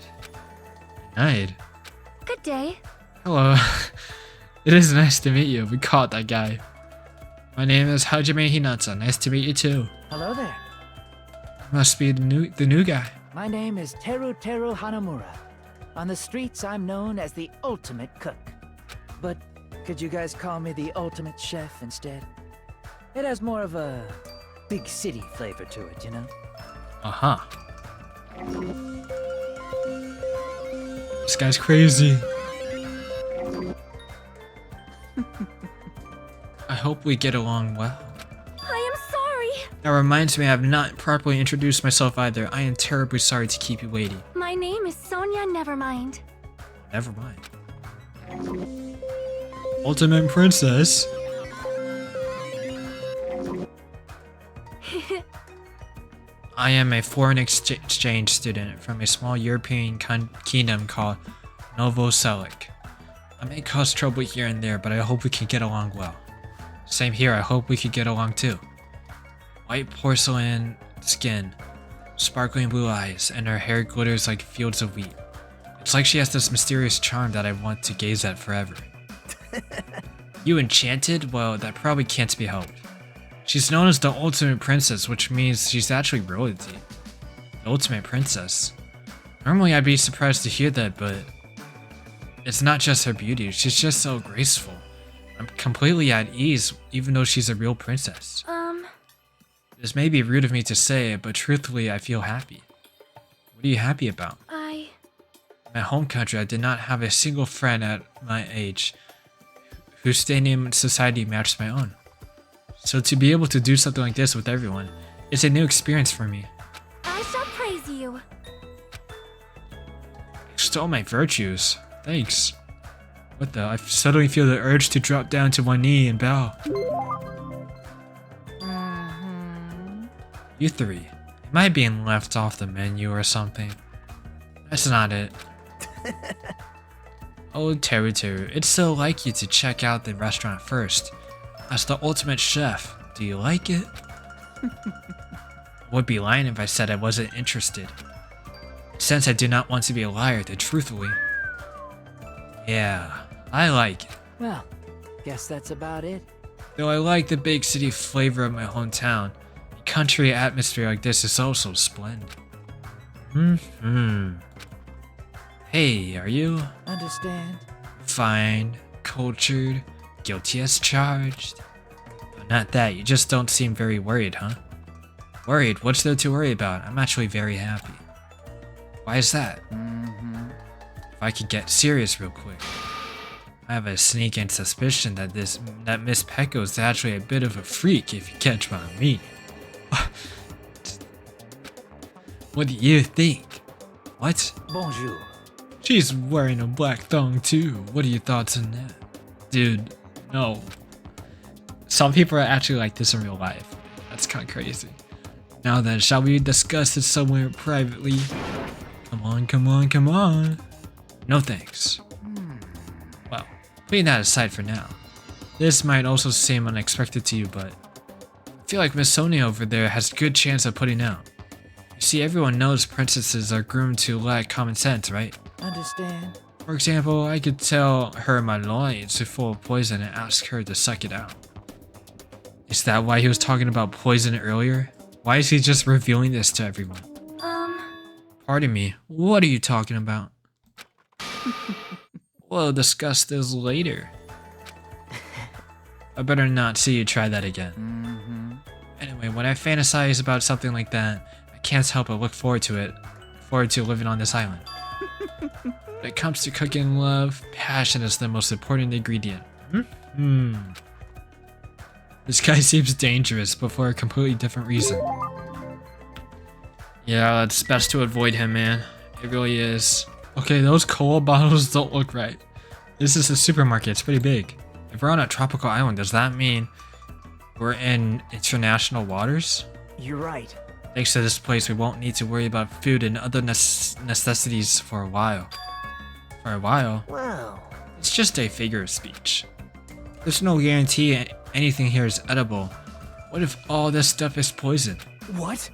Denied? Good day. Hello. It is nice to meet you. We caught that guy. My name is Hajime Hinata. Nice to meet you too. Hello there. Must be the new guy. My name is Teru Hanamura. On the streets, I'm known as the ultimate cook. But could you guys call me the ultimate chef instead? It has more of a big city flavor to it, you know? Uh-huh. This guy's crazy. I hope we get along well. I am sorry. That reminds me, I have not properly introduced myself either. I am terribly sorry to keep you waiting. My name is Sonia Nevermind. Never mind. Ultimate Princess? I am a foreign exchange student from a small European kingdom called Novo Selic. I may cause trouble here and there, but I hope we can get along well. Same here, I hope we could get along too. White porcelain skin, sparkling blue eyes, and her hair glitters like fields of wheat. It's like she has this mysterious charm that I want to gaze at forever. You enchanted? Well, that probably can't be helped. She's known as the Ultimate Princess, which means she's actually royalty. The Ultimate Princess. Normally I'd be surprised to hear that, but it's not just her beauty, she's just so graceful. I'm completely at ease, even though she's a real princess. This may be rude of me to say, but truthfully, I feel happy. What are you happy about? In my home country, I did not have a single friend at my age whose standing in society matched my own. So to be able to do something like this with everyone, it's a new experience for me. I shall praise you. Extol my virtues. Thanks. What the? I suddenly feel the urge to drop down to one knee and bow. You three. Am I being left off the menu or something? That's not it. Oh, Teru Teru, it's so like you to check out the restaurant first. As the ultimate chef, do you like it? I would be lying if I said I wasn't interested. Since I do not want to be a liar, then truthfully. Yeah, I like it. Well, guess that's about it. Though I like the big city flavor of my hometown, a country atmosphere like this is also splendid. Hey, are you? Understand? Fine, cultured, guilty as charged. But not that, you just don't seem very worried, huh? Worried? What's there to worry about? I'm actually very happy. Why is that? If I could get serious real quick. I have a sneaking suspicion that Miss Pecco is actually a bit of a freak, if you catch what I mean. What do you think? What? Bonjour. She's wearing a black thong too. What are your thoughts on that? Dude, no. Some people are actually like this in real life. That's kind of crazy. Now then, shall we discuss this somewhere privately? Come on, come on, come on. No thanks. Well, putting that aside for now. This might also seem unexpected to you, but I feel like Miss Sonia over there has a good chance of putting out. You see, everyone knows princesses are groomed to lack common sense, right? Understand? For example, I could tell her my loins are full of poison and ask her to suck it out. Is that why he was talking about poison earlier? Why is he just revealing this to everyone? Pardon me, what are you talking about? We'll discuss this later. I better not see you try that again. Anyway, when I fantasize about something like that, I can't help but look forward to it. Forward to living on this island. When it comes to cooking love, passion is the most important ingredient. This guy seems dangerous, but for a completely different reason. Yeah, it's best to avoid him, man. It really is. Okay, those cola bottles don't look right. This is a supermarket, it's pretty big. If we're on a tropical island, does that mean we're in international waters? You're right. Thanks to this place, we won't need to worry about food and other necessities for a while. For a while? Well, It's just a figure of speech. There's no guarantee anything here is edible. What if all this stuff is poison? what?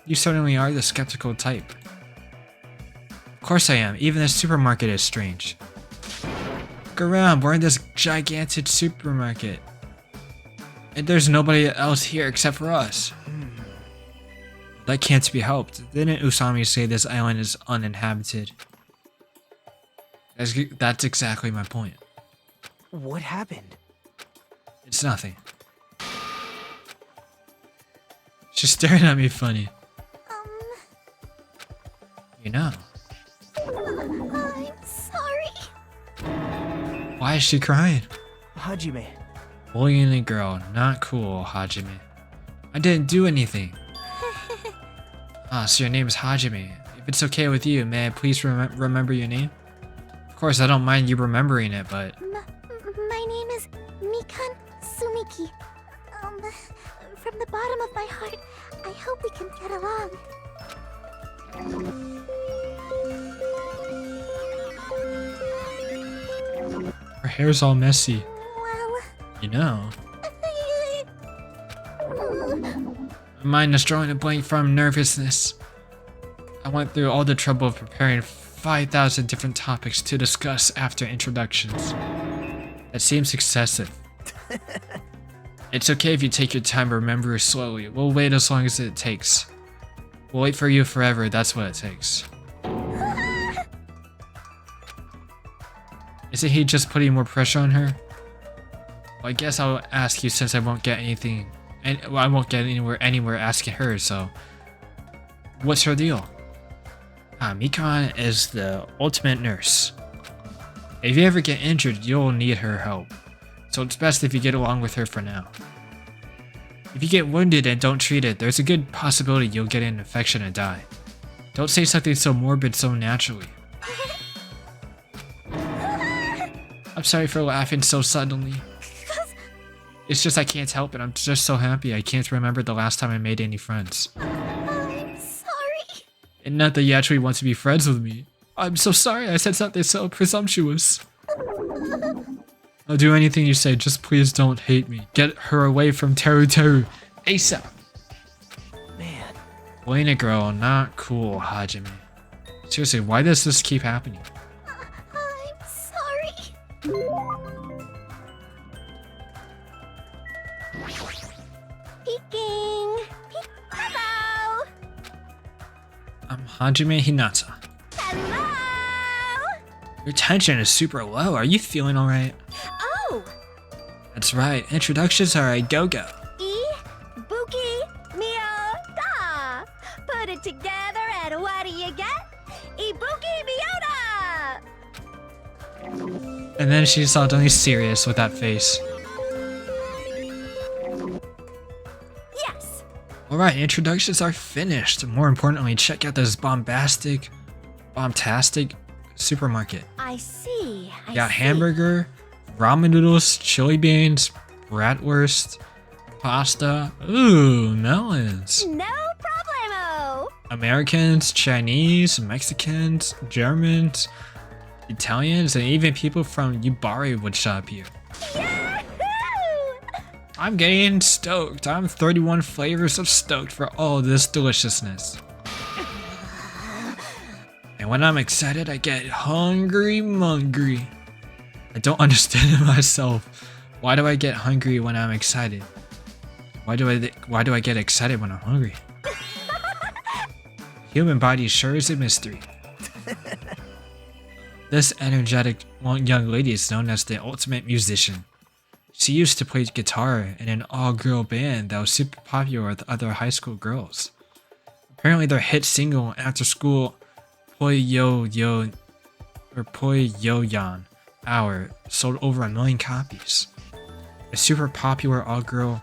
You certainly are the skeptical type. Of course I am. Even the supermarket is strange. Look around, we're in this gigantic supermarket. And there's nobody else here except for us. That can't be helped. Didn't Usami say this island is uninhabited? That's exactly my point. What happened? It's nothing. She's staring at me funny. You know. I'm sorry. Why is she crying? Hajime. Bullying a girl, not cool, Hajime. I didn't do anything. So your name is Hajime. If it's okay with you, may I please remember your name? Of course, I don't mind you remembering it, but... My name is Mikan Sumiki. From the bottom of my heart, I hope we can get along. Her hair's all messy. Well... You know. My mind is drawing a blank from nervousness. I went through all the trouble of preparing 5,000 different topics to discuss after introductions. That seems excessive. It's okay if you take your time, remember slowly. We'll wait as long as it takes. We'll wait for you forever, that's what it takes. Isn't he just putting more pressure on her? Well, I guess I'll ask you since I won't get anything, and well, I won't get anywhere asking her. So, what's her deal? Mikon is the ultimate nurse. If you ever get injured, you'll need her help. So it's best if you get along with her for now. If you get wounded and don't treat it, there's a good possibility you'll get an infection and die. Don't say something so morbid so naturally. I'm sorry for laughing so suddenly. It's just I can't help it. I'm just so happy I can't remember the last time I made any friends. I'm sorry. And not that you actually want to be friends with me. I'm so sorry I said something so presumptuous. I'll do anything you say, just please don't hate me. Get her away from Teru Teru. ASAP. Man, Blame it, girl. Not cool, Hajime. Seriously, why does this keep happening? I'm sorry. Peeking. Hello. I'm Hajime Hinata. Hello. Your tension is super low. Are you feeling alright? Oh. That's right. Introductions are a go-go. Ibuki Mio Da. Put it together and what do you get? Ibuki Miota. And then she's suddenly serious with that face. Yes. Alright, introductions are finished. More importantly, check out this bombastic supermarket. I see. I Got see. hamburger, ramen noodles, chili beans, bratwurst, pasta, ooh, melons. No problemo. Americans, Chinese, Mexicans, Germans, Italians, and even people from Yubari would shop here. Yahoo! I'm getting stoked. I'm 31 flavors of stoked for all this deliciousness. And when I'm excited, I get hungry. I don't understand it myself. Why do I get hungry when I'm excited? Why do I get excited when I'm hungry? Human body sure is a mystery. This energetic young lady is known as the ultimate musician. She used to play guitar in an all-girl band that was super popular with other high school girls. Apparently their hit single after school Poi Yo Yan Hour sold over 1 million copies. A super popular all-girl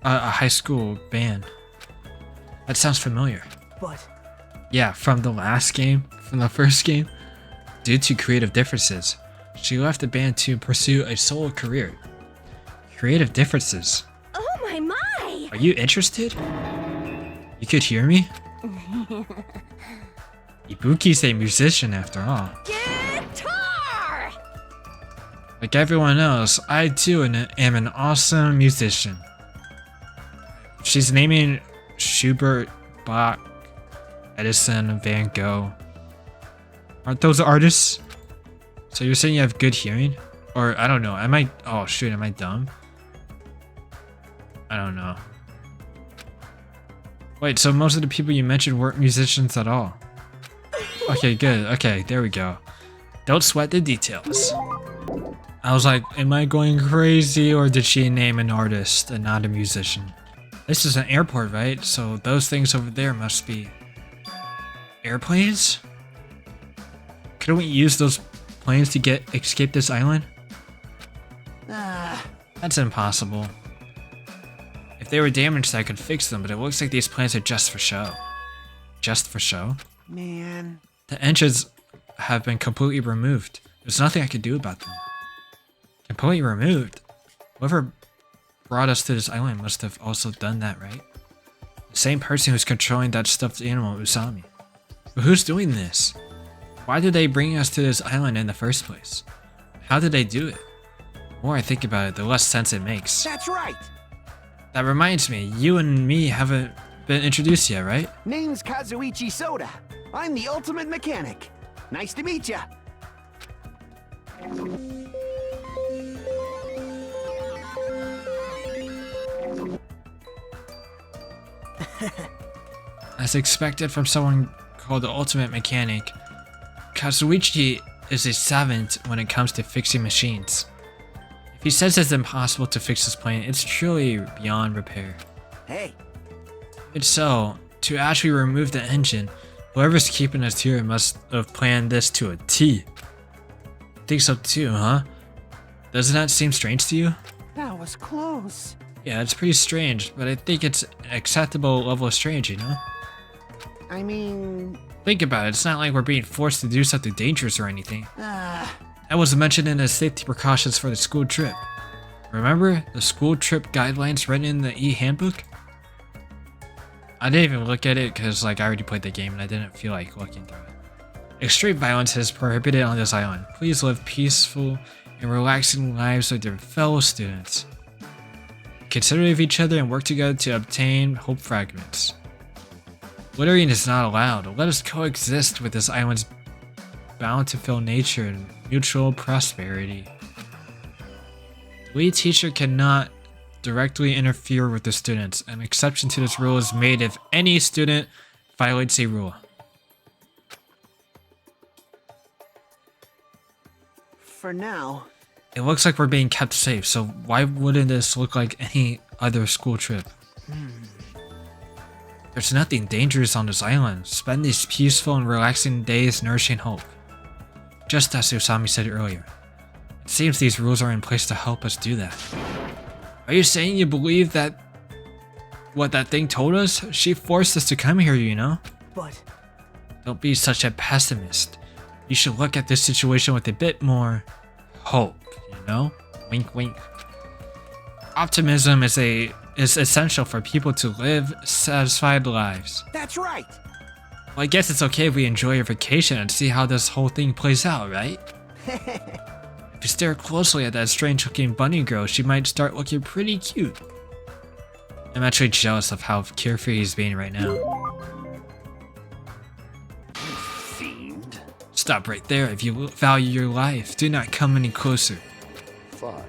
high school band. That sounds familiar. but Yeah, from the first game. Due to creative differences, she left the band to pursue a solo career. Creative differences. Oh my! Are you interested? You could hear me? Ibuki's a musician after all. Guitar! Like everyone else, I too am an awesome musician. She's naming Schubert, Bach, Edison, Van Gogh. Aren't those artists? So you're saying you have good hearing? Or I don't know, am I dumb? I don't know. Wait, so most of the people you mentioned weren't musicians at all. Okay, good. Okay, there we go. Don't sweat the details. I was like, am I going crazy or did she name an artist and not a musician? This is an airport, right? So those things over there must be airplanes? Couldn't we use those planes to escape this island? That's impossible. If they were damaged, I could fix them, but it looks like these planes are just for show. Just for show? Man. The engines have been completely removed. There's nothing I could do about them. Completely removed? Whoever brought us to this island must have also done that, right? The same person who's controlling that stuffed animal, Usami. But who's doing this? Why did they bring us to this island in the first place? How did they do it? The more I think about it, the less sense it makes. That's right. That reminds me, you and me haven't been introduced yet, right? Name's Kazuichi Soda. I'm the ultimate mechanic. Nice to meet ya. As expected from someone called the ultimate mechanic, Kazuichi is a savant when it comes to fixing machines. If he says it's impossible to fix this plane, it's truly beyond repair. Hey, It's so, to actually remove the engine, whoever's keeping us here must have planned this to a T. Think so too, huh? Doesn't that seem strange to you? that was close. Yeah, it's pretty strange, but I think it's an acceptable level of strange, you know? I mean, Think about it, it's not like we're being forced to do something dangerous or anything. uh, That was mentioned in the safety precautions for the school trip. Remember the school trip guidelines written in the e-handbook? I didn't even look at it because I already played the game and I didn't feel like looking through it. Extreme violence is prohibited on this island. Please live peaceful and relaxing lives with your fellow students. Consider of each other and work together to obtain hope fragments. Littering is not allowed. Let us coexist with this island's bountiful nature and mutual prosperity. The lead teacher cannot directly interfere with the students. An exception to this rule is made if any student violates a rule. for now. It looks like we're being kept safe, so why wouldn't this look like any other school trip? There's nothing dangerous on this island. Spend these peaceful and relaxing days nourishing hope. Just as Usami said earlier. It seems these rules are in place to help us do that. Are you saying you believe that what that thing told us? She forced us to come here, you know? But Don't be such a pessimist. You should look at this situation with a bit more hope, you know? Wink wink. Optimism is essential for people to live satisfied lives. That's right. Well, I guess it's okay if we enjoy your vacation and see how this whole thing plays out, right? If you stare closely at that strange looking bunny girl, she might start looking pretty cute. I'm actually jealous of how carefree he's being right now. Fiend. Stop right there. If you value your life, do not come any closer. Fine.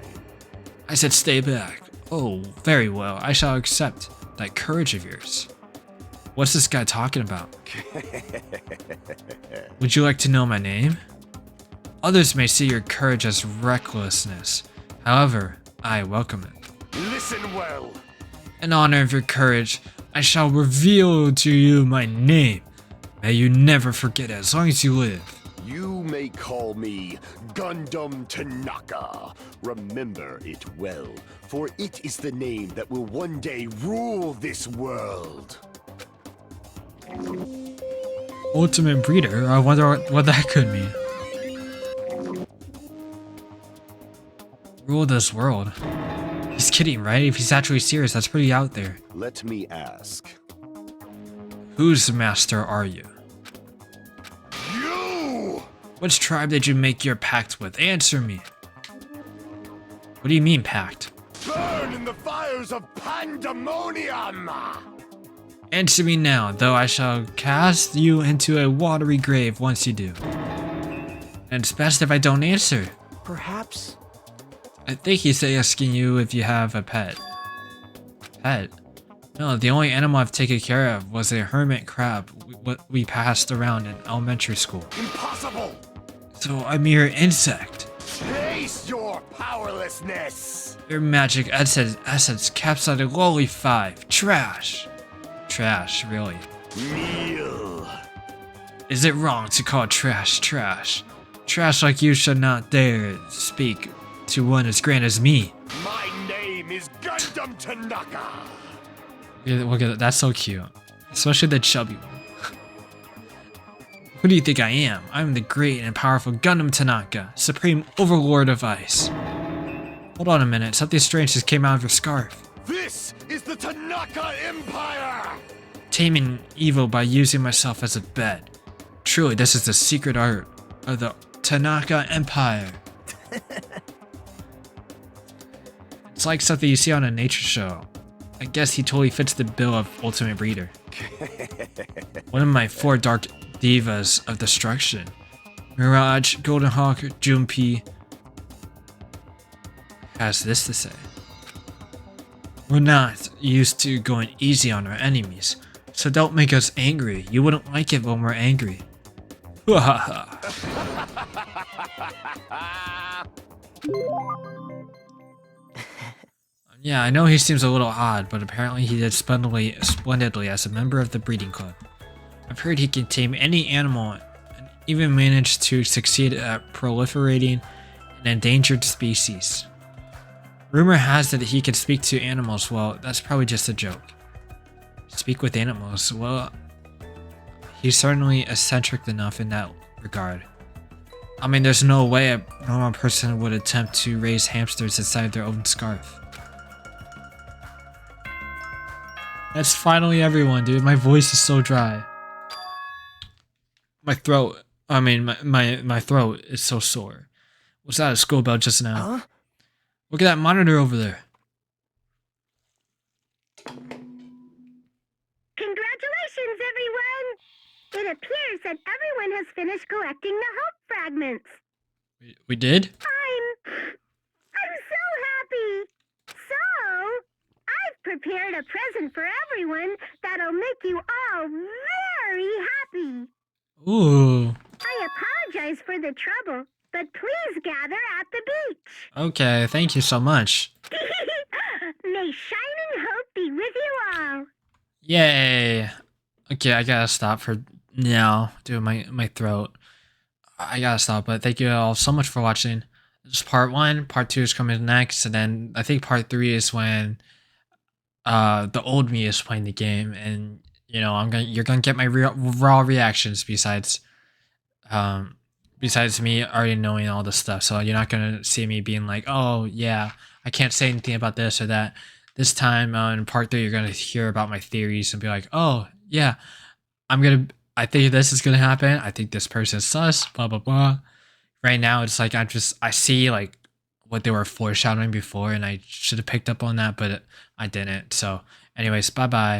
I said stay back. Oh, very well. I shall accept that courage of yours. What's this guy talking about? Would you like to know my name? Others may see your courage as recklessness. However, I welcome it. Listen well. In honor of your courage, I shall reveal to you my name. May you never forget it as long as you live. You may call me Gundam Tanaka. Remember it well, for it is the name that will one day rule this world. Ultimate breeder? I wonder what that could mean. Rule this world. He's kidding, right? If he's actually serious, that's pretty out there. Let me ask. Whose master are you? You! Which tribe did you make your pact with? Answer me. What do you mean, pact? Burn in the fires of pandemonium! Answer me now, though I shall cast you into a watery grave once you do. And it's best if I don't answer. perhaps. I think he's asking you if you have a pet. Pet? No, the only animal I've taken care of was a hermit crab we passed around in elementary school. Impossible! So a mere insect. Taste your powerlessness! Your magic essence caps at a lowly 5. Trash. Trash, really. Kneel. Is it wrong to call trash trash? Trash like you should not dare speak to one as grand as me. My name is Gundam Tanaka! Look at that, that's so cute. Especially the chubby one. Who do you think I am? I'm the great and powerful Gundam Tanaka, Supreme Overlord of Ice. Hold on a minute, something strange just came out of your scarf. This is the Tanaka Empire! Taming evil by using myself as a bed. Truly, this is the secret art of the Tanaka Empire. It's like something you see on a nature show. I guess he totally fits the bill of Ultimate Breeder. One of my 4 dark divas of destruction. Mirage, Golden Hawk, Junpei has this to say. We're not used to going easy on our enemies, so don't make us angry. You wouldn't like it when we're angry. Yeah, I know he seems a little odd, but apparently he did splendidly as a member of the breeding club. I've heard he can tame any animal and even managed to succeed at proliferating an endangered species. Rumor has it that he can speak to animals. Well, that's probably just a joke. Speak with animals? Well, he's certainly eccentric enough in that regard. I mean, there's no way a normal person would attempt to raise hamsters inside their own scarf. That's finally everyone, dude. My voice is so dry. My throat, my throat is so sore. Was that a school bell just now? Huh? Look at that monitor over there. Congratulations, everyone! It appears that everyone has finished collecting the hope fragments. We did? I'm so happy! So, I've prepared a present for everyone that'll make you all very happy. Ooh. I apologize for the trouble, but please gather at the beach. Okay, thank you so much. May shining hope be with you all. Yay. Okay, I gotta stop for now. Dude, my throat. I gotta stop, but thank you all so much for watching. This is part 1. Part 2 is coming next, and then I think part 3 is when the old me is playing the game, and you know you're gonna get my raw reactions besides me already knowing all this stuff. So you're not gonna see me being like, oh yeah, I can't say anything about this or that. This time in part 3, you're gonna hear about my theories and be like, oh yeah, I think this is gonna happen. I think this person's sus. Blah blah blah. Right now, it's like I see like what they were foreshadowing before, and I should have picked up on that, but I didn't. So, anyways, bye bye.